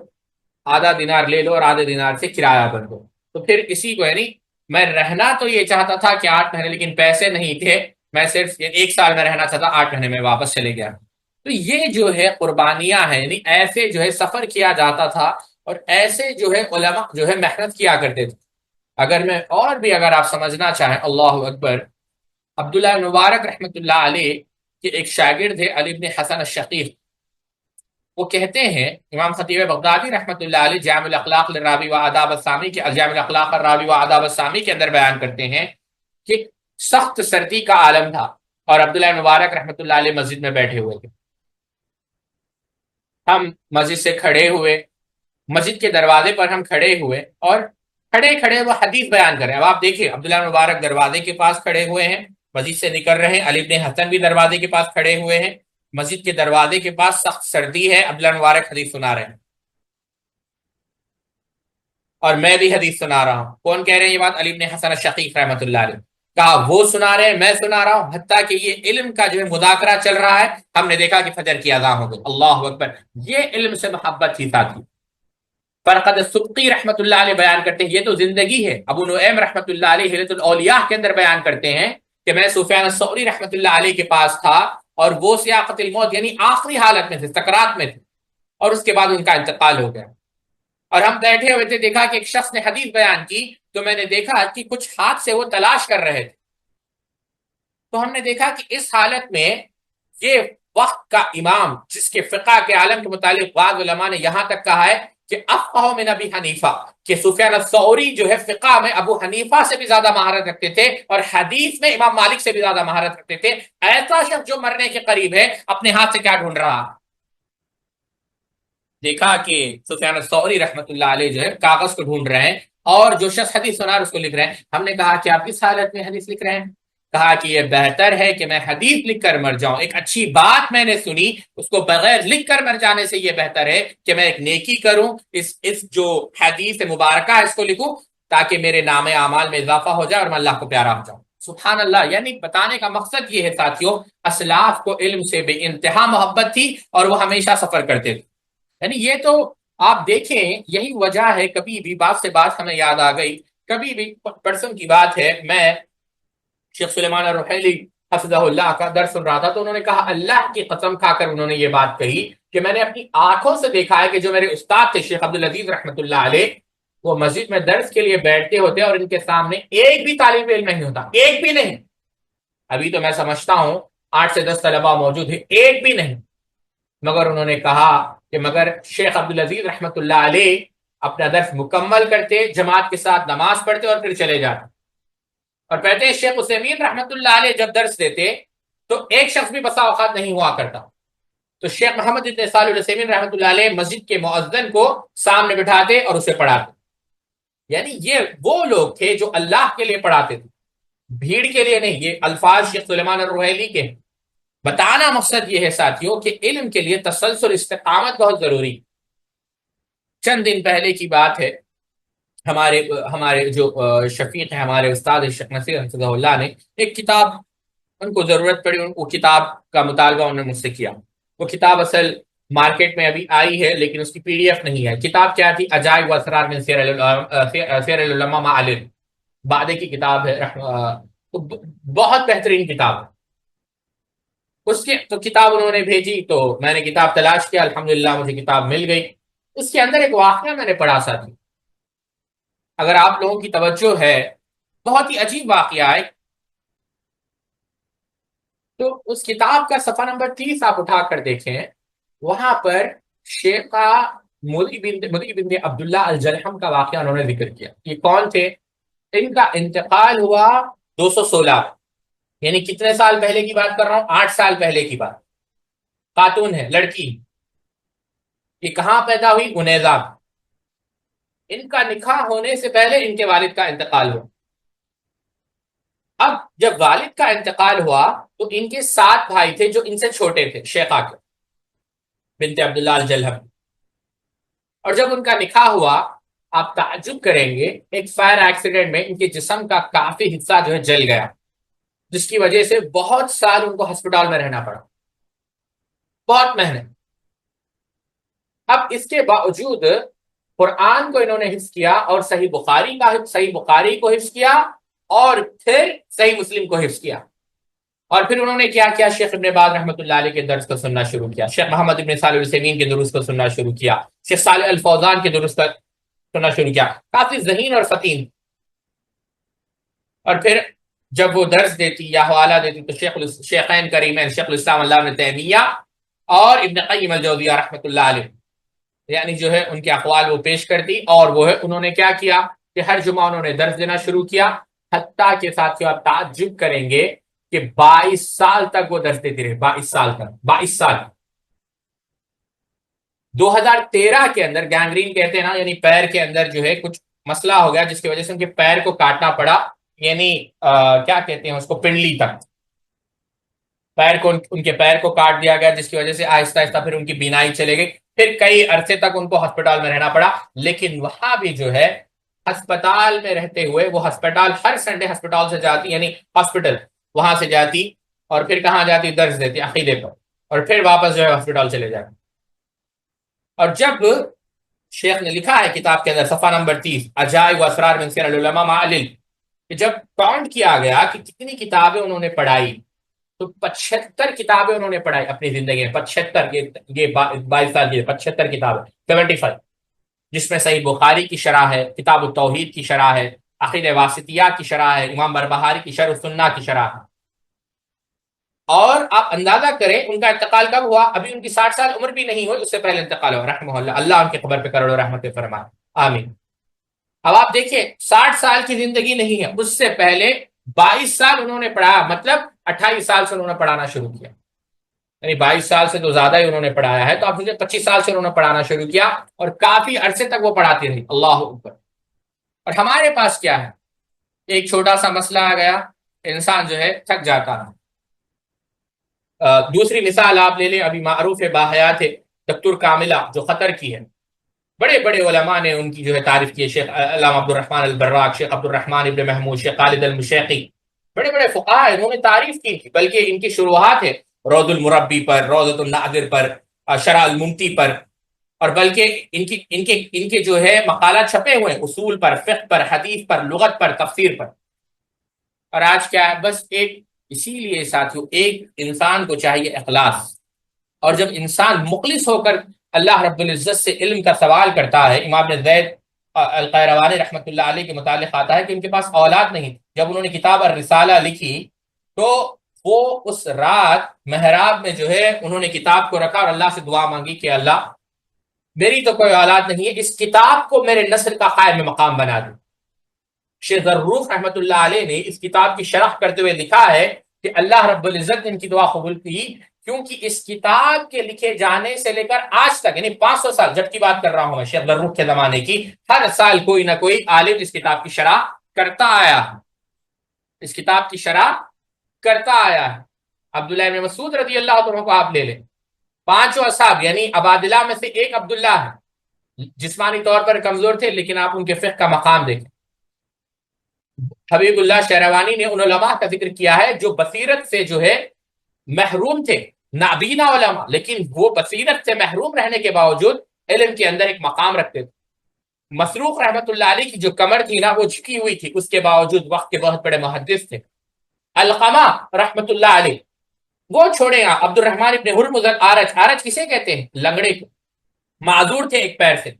آدھا دینار لے لو، اور آدھے دینار سے کرایہ بن دو۔ تو پھر اسی کو یعنی میں رہنا تو یہ چاہتا تھا کہ 8 مہینے، لیکن پیسے نہیں تھے، میں صرف 1 سال میں رہنا چاہتا، 8 مہینے میں واپس چلے گیا۔ تو یہ جو ہے قربانیاں ہیں، یعنی ایسے جو ہے سفر کیا جاتا تھا، اور ایسے جو ہے علماء جو ہے محنت کیا کرتے تھے۔ اگر آپ سمجھنا چاہیں، اللہ اکبر، عبداللہ بن مبارک رحمۃ اللہ علیہ کے ایک شاگرد ہے علی بن حسن الشقیق، وہ کہتے ہیں، امام خطیب بغدادی رحمۃ اللہ علیہ جامع الاخلاق للراوی و آداب السامی کے جامع الاخلاق الراوی و آداب السامی کے اندر بیان کرتے ہیں کہ سخت سردی کا عالم تھا اور عبداللہ بن مبارک رحمۃ اللہ علیہ مسجد میں بیٹھے ہوئے تھے۔ ہم مسجد سے کھڑے ہوئے، مسجد کے دروازے پر ہم کھڑے ہوئے اور کھڑے کھڑے وہ حدیث بیان کریں۔ اب آپ دیکھیں، عبداللہ بن مبارک دروازے کے پاس کھڑے ہوئے ہیں، مسجد سے نکل رہے ہیں، علی بن حسن بھی دروازے کے پاس کھڑے ہوئے ہیں، مسجد کے دروازے کے پاس سخت سردی ہے، عبداللہ بن مبارک حدیث سنا رہے ہیں اور میں بھی حدیث سنا رہا ہوں۔ کون کہہ رہے ہیں یہ بات؟ علی بن حسن الشقیق رحمۃ اللہ علیہ۔ کہا وہ سنا رہے ہیں، میں سنا رہا ہوں، حتیٰ کہ یہ علم کا جو ہے مذاکرہ چل رہا ہے، ہم نے دیکھا کہ فجر کی اذان ہو گئی۔ اللہ اکبر، یہ علم سے محبت تھی ساتھی۔ فرقد السبقی رحمۃ اللہ علیہ بیان کرتے ہیں، یہ تو زندگی ہے۔ ابو نعیم رحمۃ اللہ علیہ ہلۃ الاولیاء کے اندر بیان کرتے ہیں کہ میں سفیان الثوری رحمۃ اللہ علیہ کے پاس تھا اور وہ سیاقۃ الموت یعنی آخری حالت میں تھے، سکرات میں تھے، اور اس کے بعد ان کا انتقال ہو گیا، اور ہم بیٹھے ہوئے تھے، دیکھا کہ ایک شخص نے حدیث بیان کی، تو میں نے دیکھا کہ کچھ ہاتھ سے وہ تلاش کر رہے تھے، تو ہم نے دیکھا کہ اس حالت میں یہ وقت کا امام جس کے فقہ کے عالم کے متعلق بعض علماء نے یہاں تک کہا ہے کہ افقہ من ابی حنیفہ، کہ سفیان الثوری جو ہے فقہ میں ابو حنیفہ سے بھی زیادہ مہارت رکھتے تھے اور حدیث میں امام مالک سے بھی زیادہ مہارت رکھتے تھے۔ ایسا شخص جو مرنے کے قریب ہے، اپنے ہاتھ سے کیا ڈھونڈ رہا؟ دیکھا کہ سفیان الثوری رحمۃ اللہ علیہ جو ہے کاغذ کو ڈھونڈ رہے ہیں اور جو شخص حدیث سنا اس کو لکھ رہے ہیں۔ ہم نے کہا کہ آپ کس حالت میں حدیث لکھ رہے ہیں؟ کہا کہ یہ بہتر ہے کہ میں حدیث لکھ کر مر جاؤں، ایک اچھی بات میں نے سنی، اس کو بغیر لکھ کر مر جانے سے یہ بہتر ہے کہ میں ایک نیکی کروں، اس جو حدیث مبارکہ ہے اس کو لکھوں تاکہ میرے نام اعمال میں اضافہ ہو جائے اور میں اللہ کو پیارا ہو جاؤں۔ سبحان اللہ، یعنی بتانے کا مقصد یہ ہے ساتھیوں، اسلاف کو علم سے بے انتہا محبت تھی اور وہ ہمیشہ سفر کرتے تھے۔ یعنی یہ تو آپ دیکھیں، یہی وجہ ہے، کبھی بھی بات سے بات ہمیں یاد آ گئی، کبھی بھی پرسن کی بات ہے، میں شیخ سلیمان الرحیلی حفظہ اللہ کا درس سن رہا تھا، تو انہوں نے کہا، اللہ کی قسم کھا کر انہوں نے یہ بات کہی کہ میں نے اپنی آنکھوں سے دیکھا ہے کہ جو میرے استاد تھے شیخ عبدالعزیز رحمۃ اللہ علیہ، وہ مسجد میں درس کے لیے بیٹھتے ہوتے اور ان کے سامنے ایک بھی طالب علم نہیں ہوتا، ایک بھی نہیں۔ ابھی تو میں سمجھتا ہوں 8 سے 10 طلبہ موجود ہیں، ایک بھی نہیں، مگر انہوں نے کہا کہ مگر شیخ عبدالعزیز رحمۃ اللہ علیہ اپنا درس مکمل کرتے، جماعت کے ساتھ نماز پڑھتے اور پھر چلے جاتے، اور کہتے ہیں شیخ عثیمین رحمۃ اللہ علیہ جب درس دیتے تو ایک شخص بھی بسا اوقات نہیں ہوا کرتا، تو شیخ محمد بن صالح العثیمین رحمۃ اللہ علیہ مسجد کے مؤذن کو سامنے بٹھاتے اور اسے پڑھاتے۔ یعنی یہ وہ لوگ تھے جو اللہ کے لیے پڑھاتے تھے، بھیڑ کے لیے نہیں۔ یہ الفاظ شیخ سلیمان الرحیلی کے۔ بتانا مقصد یہ ہے ساتھیوں کہ علم کے لیے تسلسل، استقامت بہت ضروری۔ چند دن پہلے کی بات ہے، ہمارے جو شفیق ہیں، ہمارے استاد شیخ نصیر حفظہ اللہ نے ایک کتاب، ان کو ضرورت پڑی، ان کو کتاب کا مطالبہ انہوں نے مجھ سے کیا۔ وہ کتاب اصل مارکیٹ میں ابھی آئی ہے لیکن اس کی PDF نہیں ہے۔ کتاب کیا تھی؟ عجائب و اسرار من سیر العلماء مع علم، بعدے کی کتاب ہے، بہت بہترین کتاب ہے۔ اس کے تو کتاب انہوں نے بھیجی تو میں نے کتاب تلاش کیا، الحمدللہ مجھے کتاب مل گئی۔ اس کے اندر ایک واقعہ میں نے پڑھا ساتھی، اگر آپ لوگوں کی توجہ ہے، بہت ہی عجیب واقعہ ہے۔ تو اس کتاب کا صفحہ نمبر 30 آپ اٹھا کر دیکھیں، وہاں پر شیخ مدی بن عبداللہ الجلحم کا واقعہ انہوں نے ذکر کیا۔ یہ کون تھے؟ ان کا انتقال ہوا 216، یعنی کتنے سال پہلے کی بات کر رہا ہوں؟ 8 سال پہلے کی بات۔ خاتون ہے، لڑکی۔ یہ کہاں پیدا ہوئی؟ انیزا۔ ان کا نکاح ہونے سے پہلے ان کے والد کا انتقال ہوا۔ اب جب والد کا انتقال ہوا تو ان کے 7 بھائی تھے جو ان سے چھوٹے تھے، شیخہ کے بنت عبداللہ الجلحم، اور جب ان کا نکاح ہوا، آپ تعجب کریں گے، ایک فائر ایکسیڈنٹ میں ان کے جسم کا کافی حصہ جو ہے جل گیا، جس کی وجہ سے بہت سال ان کو ہسپتال میں رہنا پڑا، بہت محنت۔ اب اس کے باوجود قرآن کو انہوں نے حفظ کیا اور صحیح بخاری کو حفظ کیا اور پھر صحیح مسلم کو حفظ کیا، اور پھر انہوں نے کیا کیا؟ شیخ ابن باز رحمۃ اللہ علیہ کے درس کو سننا شروع کیا، شیخ محمد ابن صالح العثیمین کے دروس کو سننا شروع کیا، شیخ صالح الفوزان کے دروس کو سننا شروع کیا۔ کافی ذہین اور فطین، اور پھر جب وہ درس دیتی یا حوالہ دیتی تو شیخین کریمین شیخ الاسلام اللہ ابن تیمیہ اور ابن قیم الجوزیہ رحمۃ اللہ علیہ، یعنی جو ہے ان کے اقوال وہ پیش کرتی، اور وہ ہے انہوں نے کیا کیا کہ ہر جمعہ انہوں نے درس دینا شروع کیا، حتیٰ کے ساتھ آپ تعجب کریں گے کہ 22 سال تک وہ درس دیتی رہے، 22 سال تک، 22 سال۔ 2013 کے اندر گینگرین کہتے ہیں نا، یعنی پیر کے اندر جو ہے کچھ مسئلہ ہو گیا جس کی وجہ سے ان کے پیر کو کاٹنا پڑا، یعنی کیا کہتے ہیں اس کو، پنڈلی تک پیر کو، ان کے پیر کو کاٹ دیا گیا، جس کی وجہ سے آہستہ آہستہ پھر ان کی بینائی چلے گئی، پھر کئی عرصے تک ان کو ہسپتال میں رہنا پڑا، لیکن وہاں بھی جو ہے ہسپتال میں رہتے ہوئے وہ ہسپتال ہر سنڈے ہسپتال سے جاتی، یعنی ہاسپٹل وہاں سے جاتی، اور پھر کہاں جاتی، درس دیتی عقیدے پر، اور پھر واپس جو ہے ہسپتال چلے جاتی۔ اور جب شیخ نے لکھا ہے کتاب کے اندر صفحہ نمبر 30 عجائب و اسرار من سیر العلماء مع العلم، کہ جب کاؤنٹ کیا گیا کہ کتنی کتابیں انہوں نے پڑھائی تو 75 کتابیں انہوں نے پڑھائی اپنی زندگی میں، 75، یہ 22 سال کی 75 کتابیں، 75، جس میں صحیح بخاری کی شرح ہے، کتاب التوحید کی شرح ہے، عقیدہ واسطیہ کی شرح ہے، امام بربہاری کی شرح السنہ کی شرح ہے۔ اور آپ اندازہ کریں ان کا انتقال کب ہوا، ابھی ان کی 60 سال عمر بھی نہیں ہوئی، اس سے پہلے انتقال ہوا رحمہ اللہ، اللہ ان کی قبر پہ کروڑوں رحمت فرمائے، آمین۔ اب آپ دیکھیں 60 سال کی زندگی نہیں ہے، اس سے پہلے 22 سال انہوں نے پڑھایا، مطلب 28 سال سے انہوں نے پڑھانا شروع کیا، یعنی 22 سال سے تو زیادہ ہی انہوں نے پڑھایا ہے، تو آپ 25 سال سے انہوں نے پڑھانا شروع کیا، اور کافی عرصے تک وہ پڑھاتی رہی، اللہ اکبر۔ اور ہمارے پاس کیا ہے، ایک چھوٹا سا مسئلہ آ گیا، انسان جو ہے تھک جاتا ہے۔ دوسری مثال آپ لے لیں، ابھی معروف باحیات ہے دکتور کاملہ جو قطر کی ہے، بڑے بڑے علماء نے ان کی جو ہے تعریف کی ہے، شیخ علامہ عبد الرحمن البراق، شیخ عبد الرحمن ابن محمود، شیخ خالد المشیقی، بڑے بڑے فقہاء انہوں نے تعریف کی تھی، بلکہ ان کی شروحات ہے روض المربی پر، روضۃ الناظر پر، شرح الممتی پر، اور بلکہ ان کے جو ہے مقالات چھپے ہوئے ہیں اصول پر، فقہ پر، حدیث پر، لغت پر، تفسیر پر۔ اور آج کیا ہے، بس ایک، اسی لیے ساتھیو ایک انسان کو چاہیے اخلاص، اور جب انسان مخلص ہو کر اللہ رب العزت سے علم کا سوال کرتا ہے، امام ابن زید القیروانی رحمۃ اللہ علیہ کے متعلق آتا ہے کہ ان کے پاس اولاد نہیں، جب انہوں نے کتاب الرسالہ لکھی تو وہ اس رات محراب میں جو ہے انہوں نے کتاب کو رکھا اور اللہ سے دعا مانگی کہ اللہ میری تو کوئی اولاد نہیں ہے، اس کتاب کو میرے نسل کا قائم مقام بنا دو۔ شیخ ضرور رحمۃ اللہ علیہ نے اس کتاب کی شرح کرتے ہوئے لکھا ہے کہ اللہ رب العزت نے ان کی دعا قبول کی، کیونکہ اس کتاب کے لکھے جانے سے لے کر آج تک، یعنی 500 سال جب کی بات کر رہا ہوں میں شیخ ضرور کے زمانے کی، ہر سال کوئی نہ کوئی عالم اس کتاب کی شرح کرتا آیا ہے، اس کتاب کی شرح کرتا آیا ہے۔ عبداللہ بن مسعود رضی اللہ عنہ کو آپ لے لیں، 5 اصحاب یعنی عبادلہ میں سے ایک عبداللہ ہے، جسمانی طور پر کمزور تھے لیکن آپ ان کے فقہ کا مقام دیکھیں۔ حبیب اللہ شہروانی نے ان علماء کا ذکر کیا ہے جو بصیرت سے جو ہے محروم تھے، نابینا علماء، لیکن وہ بصیرت سے محروم رہنے کے باوجود علم کے اندر ایک مقام رکھتے تھے۔ مسروق رحمت اللہ علیہ کی جو کمر تھی نا وہ جھکی ہوئی تھی، اس کے باوجود وقت کے بہت بڑے محدث تھے۔ علقمہ رحمت اللہ علیہ، وہ چھوڑے گا، عبد الرحمن ابن ہرمز العارج، عارج کسے کہتے ہیں، لنگڑے کو، معذور تھے ایک پیر سے،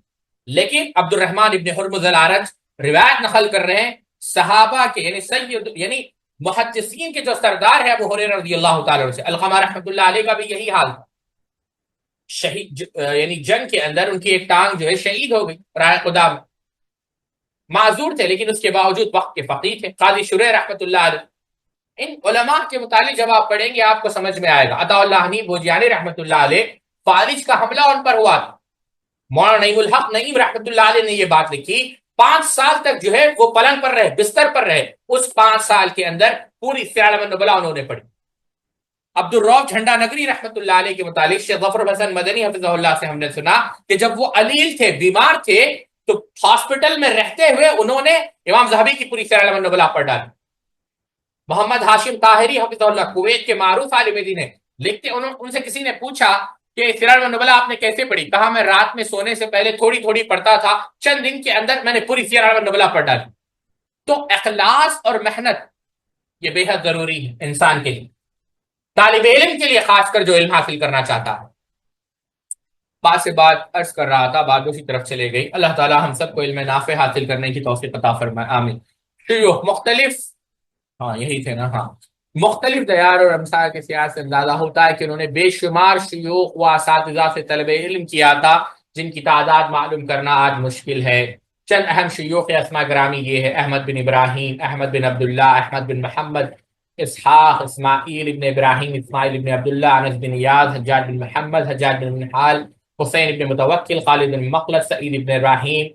لیکن عبد الرحمن ابن ہرمز العارج روایت نقل کر رہے ہیں صحابہ کے، یعنی سید، یعنی محدثین کے جو سردار ہے ابو ہریرہ رضی اللہ تعالی عنہ سے۔ علقمہ رحمۃ اللہ علیہ کا بھی یہی حال تھا، شہید یعنی جنگ کے اندر ان کی ایک ٹانگ جو ہے شہید ہو گئی رائے خدا میں، معذور تھے لیکن اس کے باوجود وقت کے فقیہ تھے۔ قاضی شریح رحمۃ اللہ علیہ، ان علماء کے متعلق جب آپ پڑھیں گے آپ کو سمجھ میں آئے گا۔ عطا اللہ حنیف بوجیانی رحمۃ اللہ علیہ، فالج کا حملہ ان پر ہوا تھا، مولانا نعیم الحق نعیم رحمۃ اللہ علیہ نے یہ بات لکھی، 5 سال تک جو ہے وہ پلنگ پر رہے، بستر پر رہے، اس 5 سال کے اندر پوری سیر اعلام النبلاء انہوں نے پڑھی۔ عبد الرؤف جھنڈا نگری رحمۃ اللہ علیہ کے متعلق شیخ ظفر حسن مدنی حفظہ اللہ سے ہم نے سنا کہ جب وہ علیل تھے، بیمار تھے، تو ہاسپٹل میں رہتے ہوئے انہوں نے امام ذہبی کی پوری سیر اعلام النبلاء پڑھ ڈالی۔ محمد ہاشم طاہری حفظہ اللہ کویت کے معروف عالم دین ہیں، لکھتے ان سے کسی نے پوچھا کہ سیر اعلام النبلاء آپ نے کیسے پڑھی؟ کہا میں رات میں سونے سے پہلے تھوڑی تھوڑی پڑھتا تھا، چند دن کے اندر میں نے پوری سیر اعلام النبلاء پڑھ ڈالی۔ تو اخلاص اور محنت یہ بے حد ضروری ہے انسان کے لیے، طالب علم کے لیے خاص کر جو علم حاصل کرنا چاہتا ہے۔ بات سے بات عرض کر رہا تھا، بات دوسری طرف چلے گئی۔ اللہ تعالی ہم سب کو علم نافع حاصل کرنے کی توفیق عطا فرمائے، آمین۔ شیوخ مختلف ہاں یہی تھے نا، ہاں۔ مختلف دیار اور امثال کے سیاق سے اندازہ ہوتا ہے کہ انہوں نے بے شمار شیوخ و اساتذہ سے طلب علم کیا تھا، جن کی تعداد معلوم کرنا آج مشکل ہے۔ چند اہم شیوخ اسماء گرامی یہ ہے: احمد بن ابراہیم، احمد بن عبداللہ، احمد بن محمد، اسحاق، اسماعیل ابن ابراہیم، اسماعیل ابن عبداللہ، انس بن یاز، حجاج بن محمد، حجاج بن منحال، حسین ابن متوکل، خالد بن مخلد، سعید ابن ابراہیم،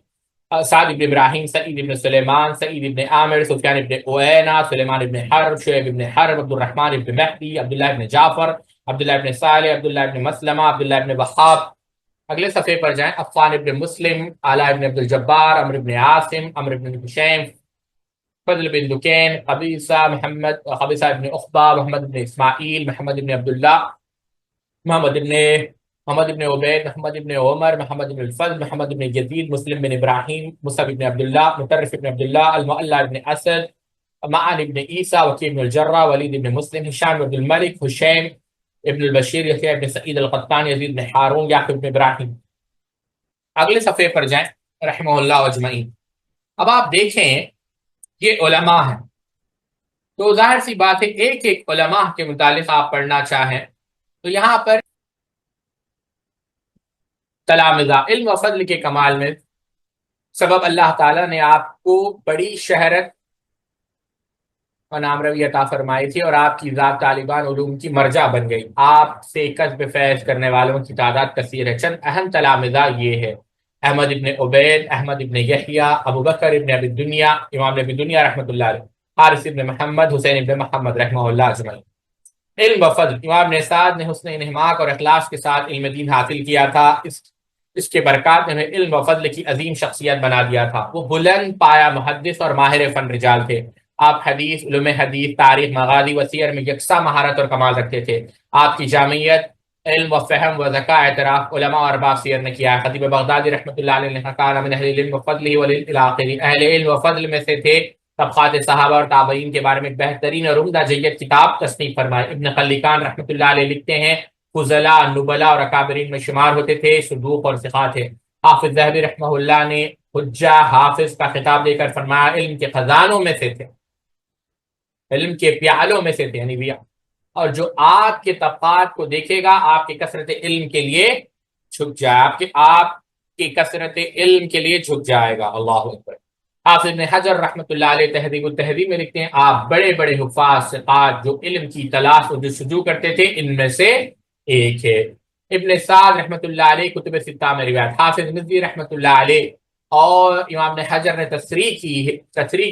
سعد ابن ابراہیم، سعید ابن سلیمان، سعید ابن عامر، سفیان ابن اوینا، سلیمان ابن حرب، شعیب ابن حرب، عبد الرحمن ابن مہدی، عبداللہ ابن جعفر، عبداللہ ابن صالح، عبداللہ ابن مسلمہ، عبداللہ ابن وہاب۔ اگلے صفحے پر جائیں۔ عفان ابن مسلم، علاء ابن عبد الجبار، عمرو ابن عاصم، عمرو ابن حشیم، فضل بن دکین، قبیصہ ابن عقبہ، محمد ابن اسماعیل، محمد ابن عبداللہ، محمد ابن عبید، محمد ابن عمر، محمد ابن الفضل، محمد ابن جدید، مسلم بن ابراہیم، مصعب ابن عبداللہ، مطرف ابن عبداللہ، المعلّہ ابن اسد، معن ابن عیسیٰ، وکیع ابن الجرہ، ولید ابن مسلم، ہشام ابن الملک، حشیم ابن البشیر، یحییٰ ابن سعید القطان، یزید بن ہارون، یعقوب ابن ابراہیم۔ اگلے صفحے پر جائیں۔ رحمہ اللہ اجمعین۔ اب آپ دیکھیں یہ علماء ہیں، تو ظاہر سی بات ہے ایک ایک علماء کے متعلق آپ پڑھنا چاہیں تو یہاں پر تلامذہ علم و فضل کے کمال میں سبب اللہ تعالیٰ نے آپ کو بڑی شہرت اور نامروی عطا فرمائی تھی، اور آپ کی ذات طالبان علوم کی مرجع بن گئی۔ آپ سے کسب فیض کرنے والوں کی تعداد کثیر ہے۔ چند اہم تلامذہ یہ ہے: احمد ابن عبید، احمد ابن یحییٰ، ابو بکر ابن ابی دنیا، امام ابی دنیا رحمۃ اللہ علیہ، حارث ابن محمد، حسین ابن محمد رحمہ اللہ اجمعین۔ علم و فضل: امام نے سعد نے حسن انہماک اور اخلاص کے ساتھ علم دین حاصل کیا تھا۔ اس کے برکات نے انہیں علم و فضل کی عظیم شخصیت بنا دیا تھا۔ وہ بلند پایا محدث اور ماہر فن رجال تھے۔ آپ حدیث، علوم حدیث، تاریخ، مغازی و سیر میں یکساں مہارت اور کمال رکھتے تھے۔ آپ کی جامعیت، علم و فہم و ذکاء اعتراف علماء اور ارباب سیر نے کیا ہے۔ خطیب بغدادی رحمۃ اللہ علیہ نے کہا: من اہل علم و فضل والآخری، اہل علم و فضل میں سے تھے۔ طبقات صحابہ اور تابعین کے بارے میں بہترین اور عمدہ جید کتاب تصنیف فرمائے۔ ابن خلیقان رحمۃ اللہ علیہ لکھتے ہیں: فضلاء، نبلاء اور اکابرین میں شمار ہوتے تھے، صدوق اور ثقات تھے۔ حافظ ذہبی رحمہ اللہ نے حجہ حافظ کا خطاب دے کر فرمایا: علم کے خزانوں میں سے تھے، علم کے پیالوں میں سے تھے، یعنی اور جو آپ کے طبقات کو دیکھے گا آپ کے کثرت علم کے لیے جھک جائے، آپ کی کثرت علم کے لیے جھک جائے گا۔ اللہ اکبر۔ حافظ ابن حجر رحمۃ اللہ علیہ تہذیب التہذیب میں لکھتے ہیں: آپ بڑے بڑے حفاظ ثقات جو علم کی تلاش و جستجو کرتے تھے ان میں سے ایک ہے۔ ابن سعد رحمۃ اللہ علیہ کتب ستہ میں روایت۔ حافظ مزی رحمۃ اللہ علیہ اور امام نے حجر نے تصریح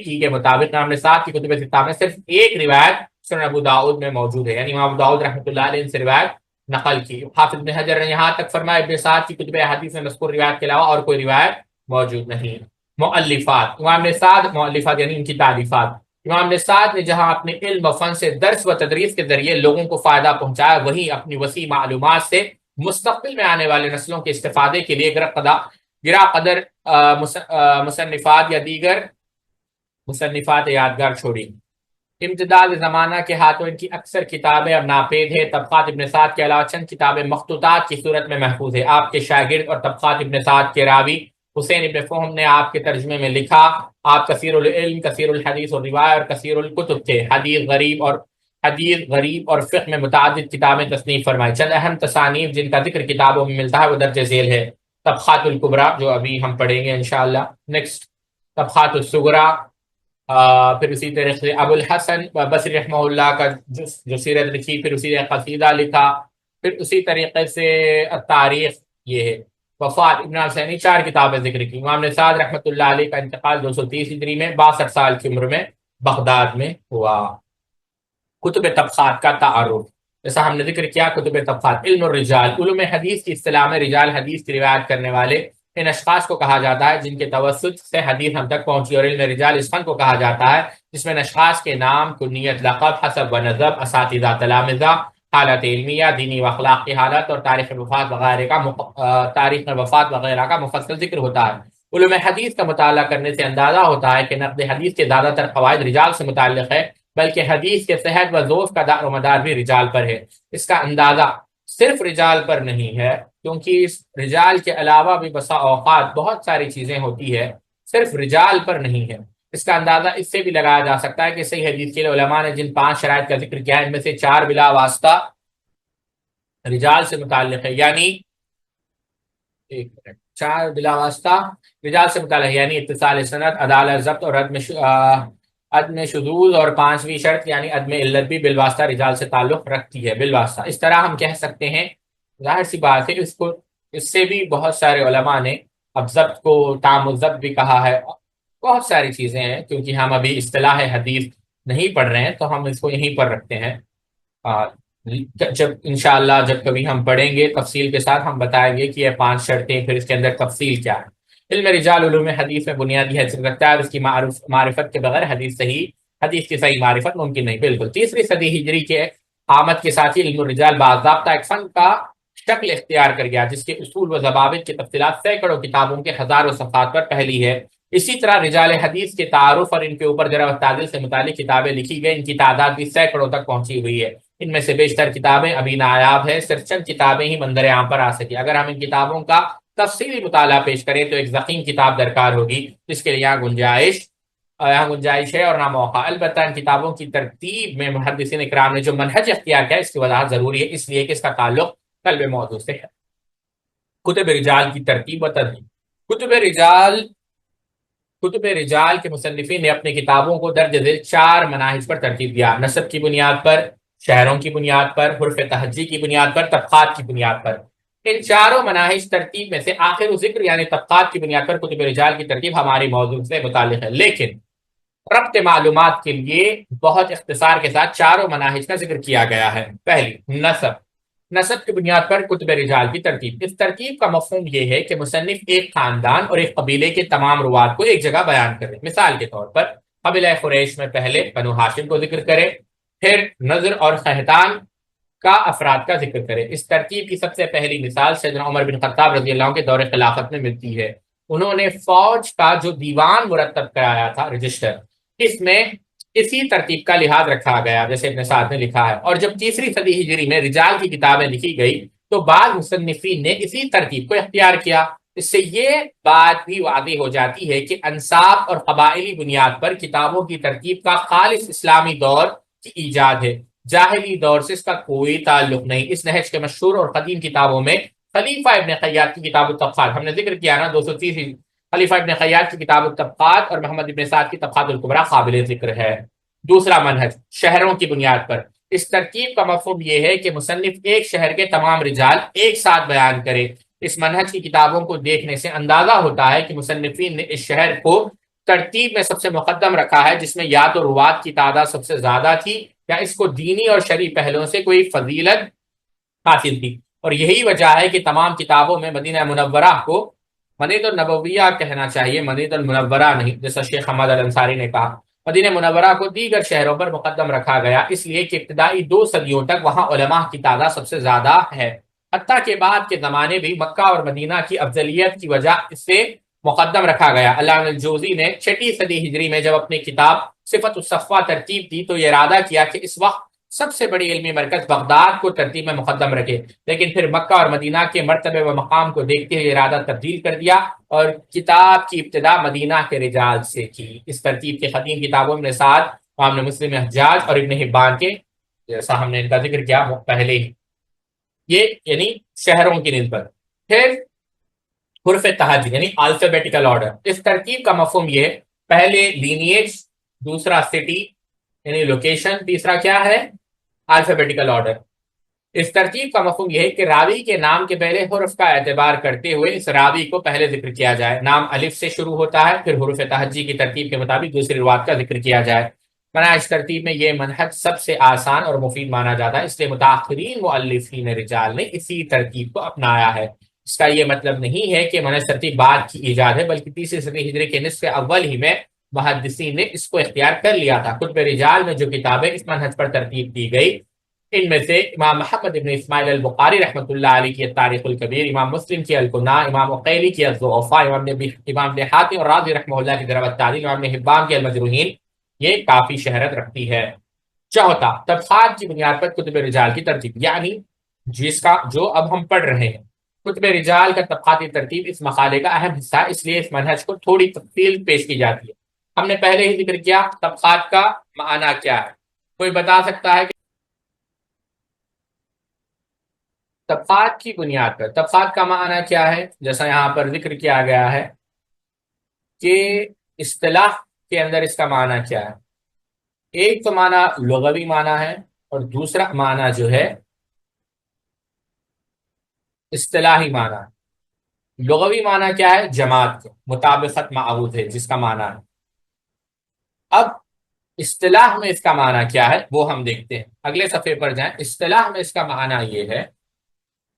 کی کے مطابق امام نے سعد کی کتب ستہ میں صرف ایک روایت سنن ابو داؤد میں موجود ہے، یعنی امام ابو داؤد رحمۃ اللہ علیہ ان سے روایت نقل کی۔ حافظ ابن حجر نے یہاں تک فرمایا ابن سعد کی کتب حدیث میں مذکور روایت کے علاوہ اور کوئی روایت موجود نہیں۔ مؤلفات: امام نے سعد، مؤلفات یعنی ان کی تعلیفات، امام نے سعد نے جہاں اپنے علم و فن سے درس و تدریس کے ذریعے لوگوں کو فائدہ پہنچایا، وہیں اپنی وسیع معلومات سے مستقبل میں آنے والے نسلوں کے استفادے کے لیے گرا قدر مصنفات یا دیگر مصنفات یادگار چھوڑی۔ امتداد زمانہ کے ہاتھوں ان کی اکثر کتابیں اب ناپید ہے۔ طبقات ابن سعد کے علاوہ چند کتابیں مخطوطات کی صورت میں محفوظ ہے۔ آپ کے شاگرد اور طبقات ابن سعد کے راوی حسین ابن فہم نے آپ کے ترجمے میں لکھا: آپ کثیر العلم، کثیر الحدیث اور روایت اور کثیر الکتب تھے۔ حدیث غریب اور فقہ میں متعدد کتابیں تصنیف فرمائی۔ چند اہم تصانیف جن کا ذکر کتابوں میں ملتا ہے وہ درج ذیل ہے: طبقات الکبریٰ، جو ابھی ہم پڑھیں گے انشاءاللہ، نیکسٹ طبقات الصغریٰ، پھر اسی طریقے سے ابو الحسن بصری رحمہ اللہ کا جو سیرت لکھی، پھر اسی قصیدہ لکھا، پھر اسی طریقے سے تاریخ یہ ہے۔ وفات ابن حسینی 4 کتابیں ذکر کی۔ امام نے سعد رحمۃ اللہ علیہ کا انتقال 230 ہجری میں 62 سال کی عمر میں بغداد میں ہوا۔ کتب طبقات کا تعارف، جیسا ہم نے ذکر کیا، کتب طبقات: علم الرجال، علوم حدیث کی اصطلاح میں رجال حدیث کی روایت کرنے والے ان اشخاص کو کہا جاتا ہے جن کے توسط سے حدیث ہم تک پہنچی، اور علم رجال اس فن کو کہا جاتا ہے جس میں اشخاص کے نام، کنیت، لقب، حسب و نسب، اساتذہ، تلامذہ، حالت علمیہ، دینی و اخلاقی حالت اور تاریخ وفات وغیرہ کا مفصل ذکر ہوتا ہے۔ علوم حدیث کا مطالعہ کرنے سے اندازہ ہوتا ہے کہ نقد حدیث کے زیادہ تر قواعد رجال سے متعلق ہے، بلکہ حدیث کے صحت و ضعف کا دار و مدار بھی رجال پر ہے۔ اس کا اندازہ صرف رجال پر نہیں ہے، کیونکہ اس رجال کے علاوہ بھی بسا اوقات بہت ساری چیزیں ہوتی ہے، صرف رجال پر نہیں ہے۔ اس کا اندازہ اس سے بھی لگایا جا سکتا ہے کہ صحیح حدیث کے لیے علماء نے جن 5 شرائط کا ذکر کیا ہے ان میں سے 4 بلا واسطہ رجال سے متعلق ہے، یعنی ایک منٹ، 4 بلا واسطہ رجال سے متعلق ہے، یعنی اتصال سند، عدالت ضبط اور عدم شذوذ، اور 5ویں شرط یعنی عدم علت بھی بالواسطہ رجال سے تعلق رکھتی ہے بالواسطہ۔ اس طرح ہم کہہ سکتے ہیں، ظاہر سی بات ہے اس سے بھی بہت سارے علماء نے اب ضبط کو تام الضبط بھی کہا ہے، بہت ساری چیزیں ہیں، کیونکہ ہم ابھی اصطلاح حدیث نہیں پڑھ رہے ہیں تو ہم اس کو یہیں پر رکھتے ہیں۔ آ، جب انشاءاللہ جب کبھی ہم پڑھیں گے تفصیل کے ساتھ ہم بتائیں گے کہ یہ 5 شرطیں، پھر اس کے اندر تفصیل کیا ہے۔ علم رجال علوم حدیث میں بنیادی حیثیت رکھتا ہے، اور اس کی معرفت کے بغیر حدیث کی صحیح معرفت ممکن نہیں۔ بالکل 3 صدی ہجری کے آمد کے ساتھ ہی علم الرجال باضابطہ ایک فن کا شکل اختیار کر گیا، جس کے اصول و ضوابط کی تفصیلات سینکڑوں کتابوں کے ہزاروں صفحات پر پھیلی ہے۔ اسی طرح رجال حدیث کے تعارف اور ان کے اوپر جرح و تعدیل سے متعلق کتابیں لکھی گئی، ان کی تعداد بھی سینکڑوں تک پہنچی ہوئی ہے۔ ان میں سے بیشتر کتابیں ابھی نایاب ہے، صرف چند کتابیں ہی منظر عام پر آ سکی۔ اگر ہم ان کتابوں کا تفصیلی مطالعہ پیش کریں تو ایک ضخیم کتاب درکار ہوگی، جس کے لیے یہاں گنجائش ہے اور نہ موقع۔ البتہ ان کتابوں کی ترتیب میں محدثین اکرام نے جو منہج اختیار کیا اس کی وضاحت ضروری ہے، اس لیے کہ اس کا تعلق قلب موضوع سے ہے۔ کتب رجال کی ترتیب و ترتیب۔ کتب رجال کے مصنفین نے اپنی کتابوں کو درج ذیل 4 مناہج پر ترتیب دیا: نسب کی بنیاد پر، شہروں کی بنیاد پر، حرف تہجی کی بنیاد پر، طبقات کی بنیاد پر۔ ان چاروں مناہج ترتیب میں سے آخر ذکر یعنی طبقات کی بنیاد پر کتب رجال کی ترتیب ہماری موضوع سے متعلق ہے، لیکن ربط معلومات کے لیے بہت اختصار کے ساتھ چاروں مناہج کا ذکر کیا گیا ہے۔ پہلی، نسب کی بنیاد پر کتب رجال کی ترتیب۔ اس ترتیب کا مفہوم یہ ہے کہ مصنف ایک خاندان اور ایک قبیلے کے تمام روات کو ایک جگہ بیان کرے۔ مثال کے طور پر قبیلہ قریش میں پہلے بنو ہاشم کو ذکر کرے، پھر نضر اور قحطان کا افراد کا ذکر کرے۔ اس ترتیب کی سب سے پہلی مثال سیدنا عمر بن خطاب رضی اللہ عنہ کے دور خلافت میں ملتی ہے۔ انہوں نے فوج کا جو دیوان مرتب کرایا تھا، رجسٹر، اس میں اسی ترتیب کا لحاظ رکھا گیا جیسے ابن سعد نے لکھا ہے۔ اور جب 3 صدی ہجری میں رجال کی کتابیں لکھی گئی تو بعض مصنفین نے اسی ترتیب کو اختیار کیا۔ اس سے یہ بات بھی واضح ہو جاتی ہے کہ انساب اور قبائلی بنیاد پر کتابوں کی ترتیب کا خالص اسلامی دور کی ایجاد ہے، جاہلی دور سے اس کا کوئی تعلق نہیں۔ اس نہج کے مشہور اور قدیم کتابوں میں خلیفہ ابن خیاط کی کتاب الطبقات، ہم نے ذکر کیا نا 230، خلیفہ ابن خیاط کی کتاب الطبقات اور محمد ابن سعد کی طبقات الکبریٰ قابل ذکر ہے۔ دوسرا منہج، شہروں کی بنیاد پر۔ اس ترکیب کا مفہوم یہ ہے کہ مصنف ایک شہر کے تمام رجال ایک ساتھ بیان کرے۔ اس منہج کی کتابوں کو دیکھنے سے اندازہ ہوتا ہے کہ مصنفین نے اس شہر کو ترتیب میں سب سے مقدم رکھا ہے، جس میں یا تو روات کی تعداد سب سے زیادہ تھی یا اس کو دینی اور شرعی پہلوؤں سے کوئی فضیلت حاصل تھی۔ اور یہی وجہ ہے کہ تمام کتابوں میں مدینہ منورہ کو مدینہ النبویہ کہنا چاہیے، مدینہ المنورہ نہیں، جیسا شیخ حماد الانصاری نے کہا۔ مدینہ منورہ کو دیگر شہروں پر مقدم رکھا گیا، اس لیے کہ ابتدائی 2 صدیوں تک وہاں علماء کی تعداد سب سے زیادہ ہے، حتیٰ کہ بعد کے زمانے بھی مکہ اور مدینہ کی افضلیت کی وجہ اس سے مقدم رکھا گیا۔ علامہ الجوزی نے 6 صدی ہجری میں جب اپنی کتاب صفت الصفوہ ترتیب دی تو یہ ارادہ کیا کہ اس وقت سب سے بڑی علمی مرکز بغداد کو ترتیب میں مقدم رکھے، لیکن پھر مکہ اور مدینہ کے مرتبے و مقام کو دیکھتے ہوئے ارادہ تبدیل کر دیا اور کتاب کی ابتدا مدینہ کے رجال سے کی۔ اس ترتیب کے قدیم کتابوں میں سعد، امام مسلم حجاج اور ابن حبان کے، جیسا ہم نے ان کا ذکر کیا پہلے ہی، یہ یعنی شہروں کی نسبت۔ پھر حرف تہجی یعنی الفابیٹیکل آرڈر۔ اس ترتیب کا مفہوم یہ، پہلے لینیج، دوسرا سٹی یعنی لوکیشن، تیسرا کیا ہے؟ Alphabetical order. اس ترتیب کا مفہوم یہ ہے کہ راوی کے نام کے پہلے حرف کا اعتبار کرتے ہوئے اس راوی کو پہلے ذکر کیا جائے۔ نام الف سے شروع ہوتا ہے، پھر حروف تہجی کی ترتیب کے مطابق دوسری روات کا ذکر کیا جائے۔ منہج ترتیب میں یہ منہج سب سے آسان اور مفید مانا جاتا ہے، اس لیے متاخرین مؤلفین رجال نے اسی ترتیب کو اپنایا ہے۔ اس کا یہ مطلب نہیں ہے کہ منہج ترتیب بعد کی ایجاد ہے، بلکہ 3 صدی ہجری کے نصف اول ہی میں محدثین نے اس کو اختیار کر لیا تھا۔ کتب رجال میں جو کتابیں اس منہج پر ترتیب دی گئی، ان میں سے امام محمد ابن اسماعیل البخاری رحمۃ اللہ علیہ کی تاریخ الکبیر، امام مسلم کی الکنا، امام عقیلی کی الضعفاء، امام ابن حاتم اور رازی رحمہ اللہ کی جرح والتعدیل، امام ابن حبان کی المجروحین، یہ کافی شہرت رکھتی ہے۔ چوتھا، طبقات کی بنیاد پر کتب رجال کی ترتیب، یعنی جو اب ہم پڑھ رہے ہیں۔ کتب رجال کا طبقاتی ترتیب اس مقالے کا اہم حصہ ہے، اس لیے اس منہج کو تھوڑی تفصیل پیش کی جاتی ہے۔ ہم نے پہلے ہی ذکر کیا طبقات کا معنی کیا ہے. کوئی بتا سکتا ہے کہ طبقات کی بنیاد پر طبقات کا معنی کیا ہے؟ جیسا یہاں پر ذکر کیا گیا ہے کہ اصطلاح کے اندر اس کا معنی کیا ہے. ایک تو معنی لغوی معنی ہے اور دوسرا معنی جو ہے اصطلاحی معنی ہے. لغوی معنی کیا ہے؟ جماعت کے مطابقت معبود ہے جس کا معنی ہے. اب اصطلاح میں اس کا معنی کیا ہے وہ ہم دیکھتے ہیں. اگلے صفحے پر جائیں. اصطلاح میں اس کا معنی یہ ہے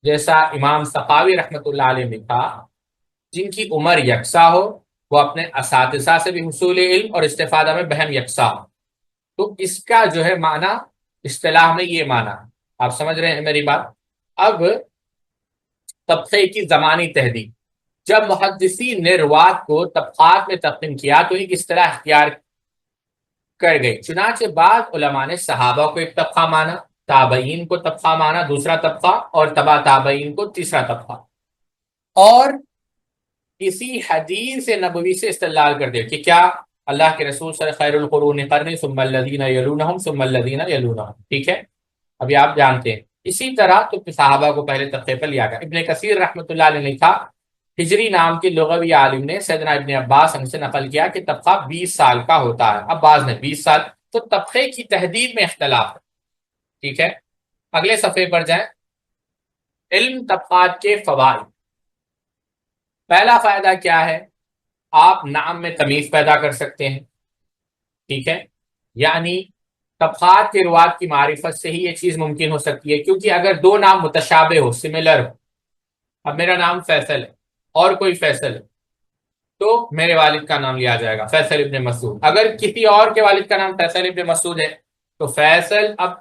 جیسا امام سخاوی رحمۃ اللہ علیہ نے لکھا، جن کی عمر یکساں ہو وہ اپنے اساتذہ سے بھی حصول علم اور استفادہ میں بہم یکساں ہو. تو اس کا جو ہے معنی اصطلاح میں یہ معنی. آپ سمجھ رہے ہیں میری بات؟ اب طبقے کی زمانی تحدید. جب محدثین نے روات کو طبقات میں تقسیم کیا تو ایک اصطلاح اختیار کر گئی. چنانچہ بعض علماء نے صحابہ کو ایک طبقہ مانا، تابعین کو طبقہ مانا دوسرا طبقہ، اور تبع تابعین کو تیسرا طبقہ، اور اسی حدیث نبوی سے استدلال کر دیا کہ کیا اللہ کے رسول صلی خیر القرون قرنی ثم الذین یلونہم ثم الذین یلونہم. ٹھیک ہے، ابھی آپ جانتے ہیں. اسی طرح تو صحابہ کو پہلے طبقے پر لیا گیا. ابن کثیر رحمۃ اللہ علیہ نے لکھا، ہجری نام کے لغوی عالم نے سیدنا ابن عباس ہم سے نقل کیا کہ طبقہ 20 سال کا ہوتا ہے. عباس نے 20 سال. تو طبقے کی تحدید میں اختلاف ہے. ٹھیک ہے، اگلے صفحے پر جائیں. علم طبقات کے فوائد. پہلا فائدہ کیا ہے؟ آپ نام میں تمیز پیدا کر سکتے ہیں. ٹھیک ہے، یعنی طبقات کے روات کی معرفت سے ہی یہ چیز ممکن ہو سکتی ہے، کیونکہ اگر دو نام متشابہ ہو، سملر ہو، اب میرا نام فیصل ہے اور کوئی فیصل ہے تو میرے والد کا نام لیا جائے گا فیصل ابن مسعود. اگر کسی اور کے والد کا نام فیصل ابن مسعود ہے تو فیصل، اب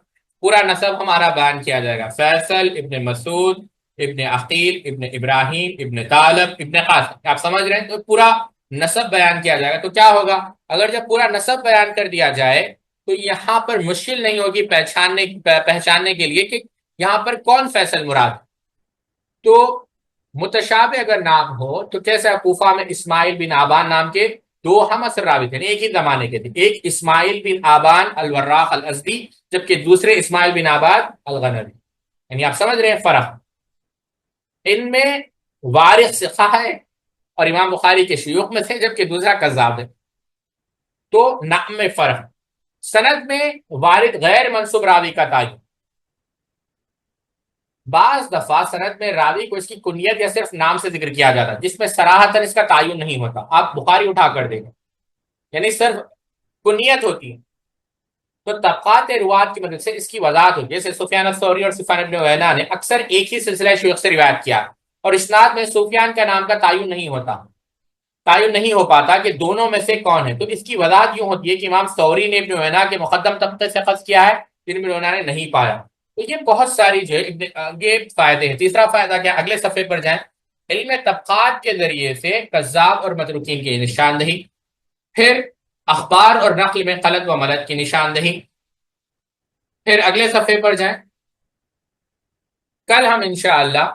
پورا نسب ہمارا بیان کیا جائے گا، فیصل ابن مسعود ابن عقیل ابن ابراہیم ابن طالب ابن قاسم. آپ سمجھ رہے ہیں؟ تو پورا نسب بیان کیا جائے گا. تو کیا ہوگا اگر جب پورا نسب بیان کر دیا جائے تو یہاں پر مشکل نہیں ہوگی پہچاننے کے لیے کہ یہاں پر کون فیصل مراد. تو متشابہ اگر نام ہو تو کیسے کوفہ میں اسماعیل بن آبان نام کے دو ہم اثر راوی تھے، ایک ہی زمانے کے تھے. ایک اسماعیل بن آبان الوراق الازدی جبکہ دوسرے اسماعیل بن آبان الغنوی. یعنی آپ سمجھ رہے ہیں فرق. ان میں وارث ثقہ ہے اور امام بخاری کے شیوخ میں تھے، جبکہ دوسرا کذاب ہے. تو نام میں فرق. سند میں وارد غیر منصوب راوی کا تعین. بعض دفعہ سند میں راوی کو اس کی کنیت یا صرف نام سے ذکر کیا جاتا ہے جس میں صراحتاً اس کا تعین نہیں ہوتا. آپ بخاری اٹھا کر دیں گے، یعنی صرف کنیت ہوتی ہے. تو طبقات روات کی مدد سے اس کی وضاحت ہوتی ہے. جیسے سفیان الثوری اور سفیان بن عیینہ نے اکثر ایک ہی سلسلہ شیوخ سے روایت کیا اور اسناد میں سفیان کا نام کا تعین نہیں ہو پاتا کہ دونوں میں سے کون ہے. تو اس کی وضاحت یوں ہوتی ہے کہ امام ثوری نے ابن عیینہ کے مقدم طبقے سے اخذ کیا ہے جن ابن عیینہ نے نہیں پایا. تو یہ بہت ساری جو ہے یہ فائدے ہیں. تیسرا فائدہ کیا؟ اگلے صفحے پر جائیں. علم طبقات کے ذریعے سے کذاب اور متروکین کی نشاندہی. پھر اخبار اور نقل میں غلط و ملط کی نشاندہی. پھر اگلے صفحے پر جائیں. کل ہم انشاءاللہ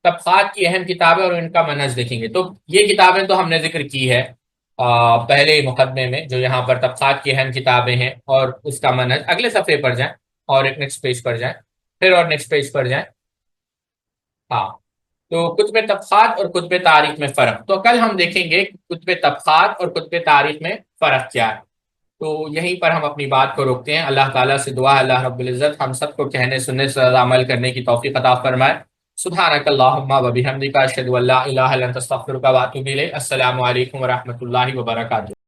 طبقات کی اہم کتابیں اور ان کا منہج دیکھیں گے. تو یہ کتابیں تو ہم نے ذکر کی ہے پہلے مقدمے میں، جو یہاں پر طبقات کی اہم کتابیں ہیں اور اس کا منہج. اگلے صفحے پر جائیں اور ایک نیکسٹ پیج پر جائیں، پھر اور نیکسٹ پیج پر جائیں. ہاں، تو کتب طبقات اور کتب تاریخ میں فرق. تو کل ہم دیکھیں گے کتب طبقات اور کتب تاریخ میں فرق کیا ہے. تو یہیں پر ہم اپنی بات کو روکتے ہیں. اللہ تعالیٰ سے دعا ہے اللہ رب العزت ہم سب کو کہنے سننے سے عمل کرنے کی توفیق عطا فرمائے. سبحانک اللہم و بحمدک اشہد ان لا الہ الا انت استغفرک و اتوب الیک. السلام علیکم و رحمۃ اللہ وبرکاتہ.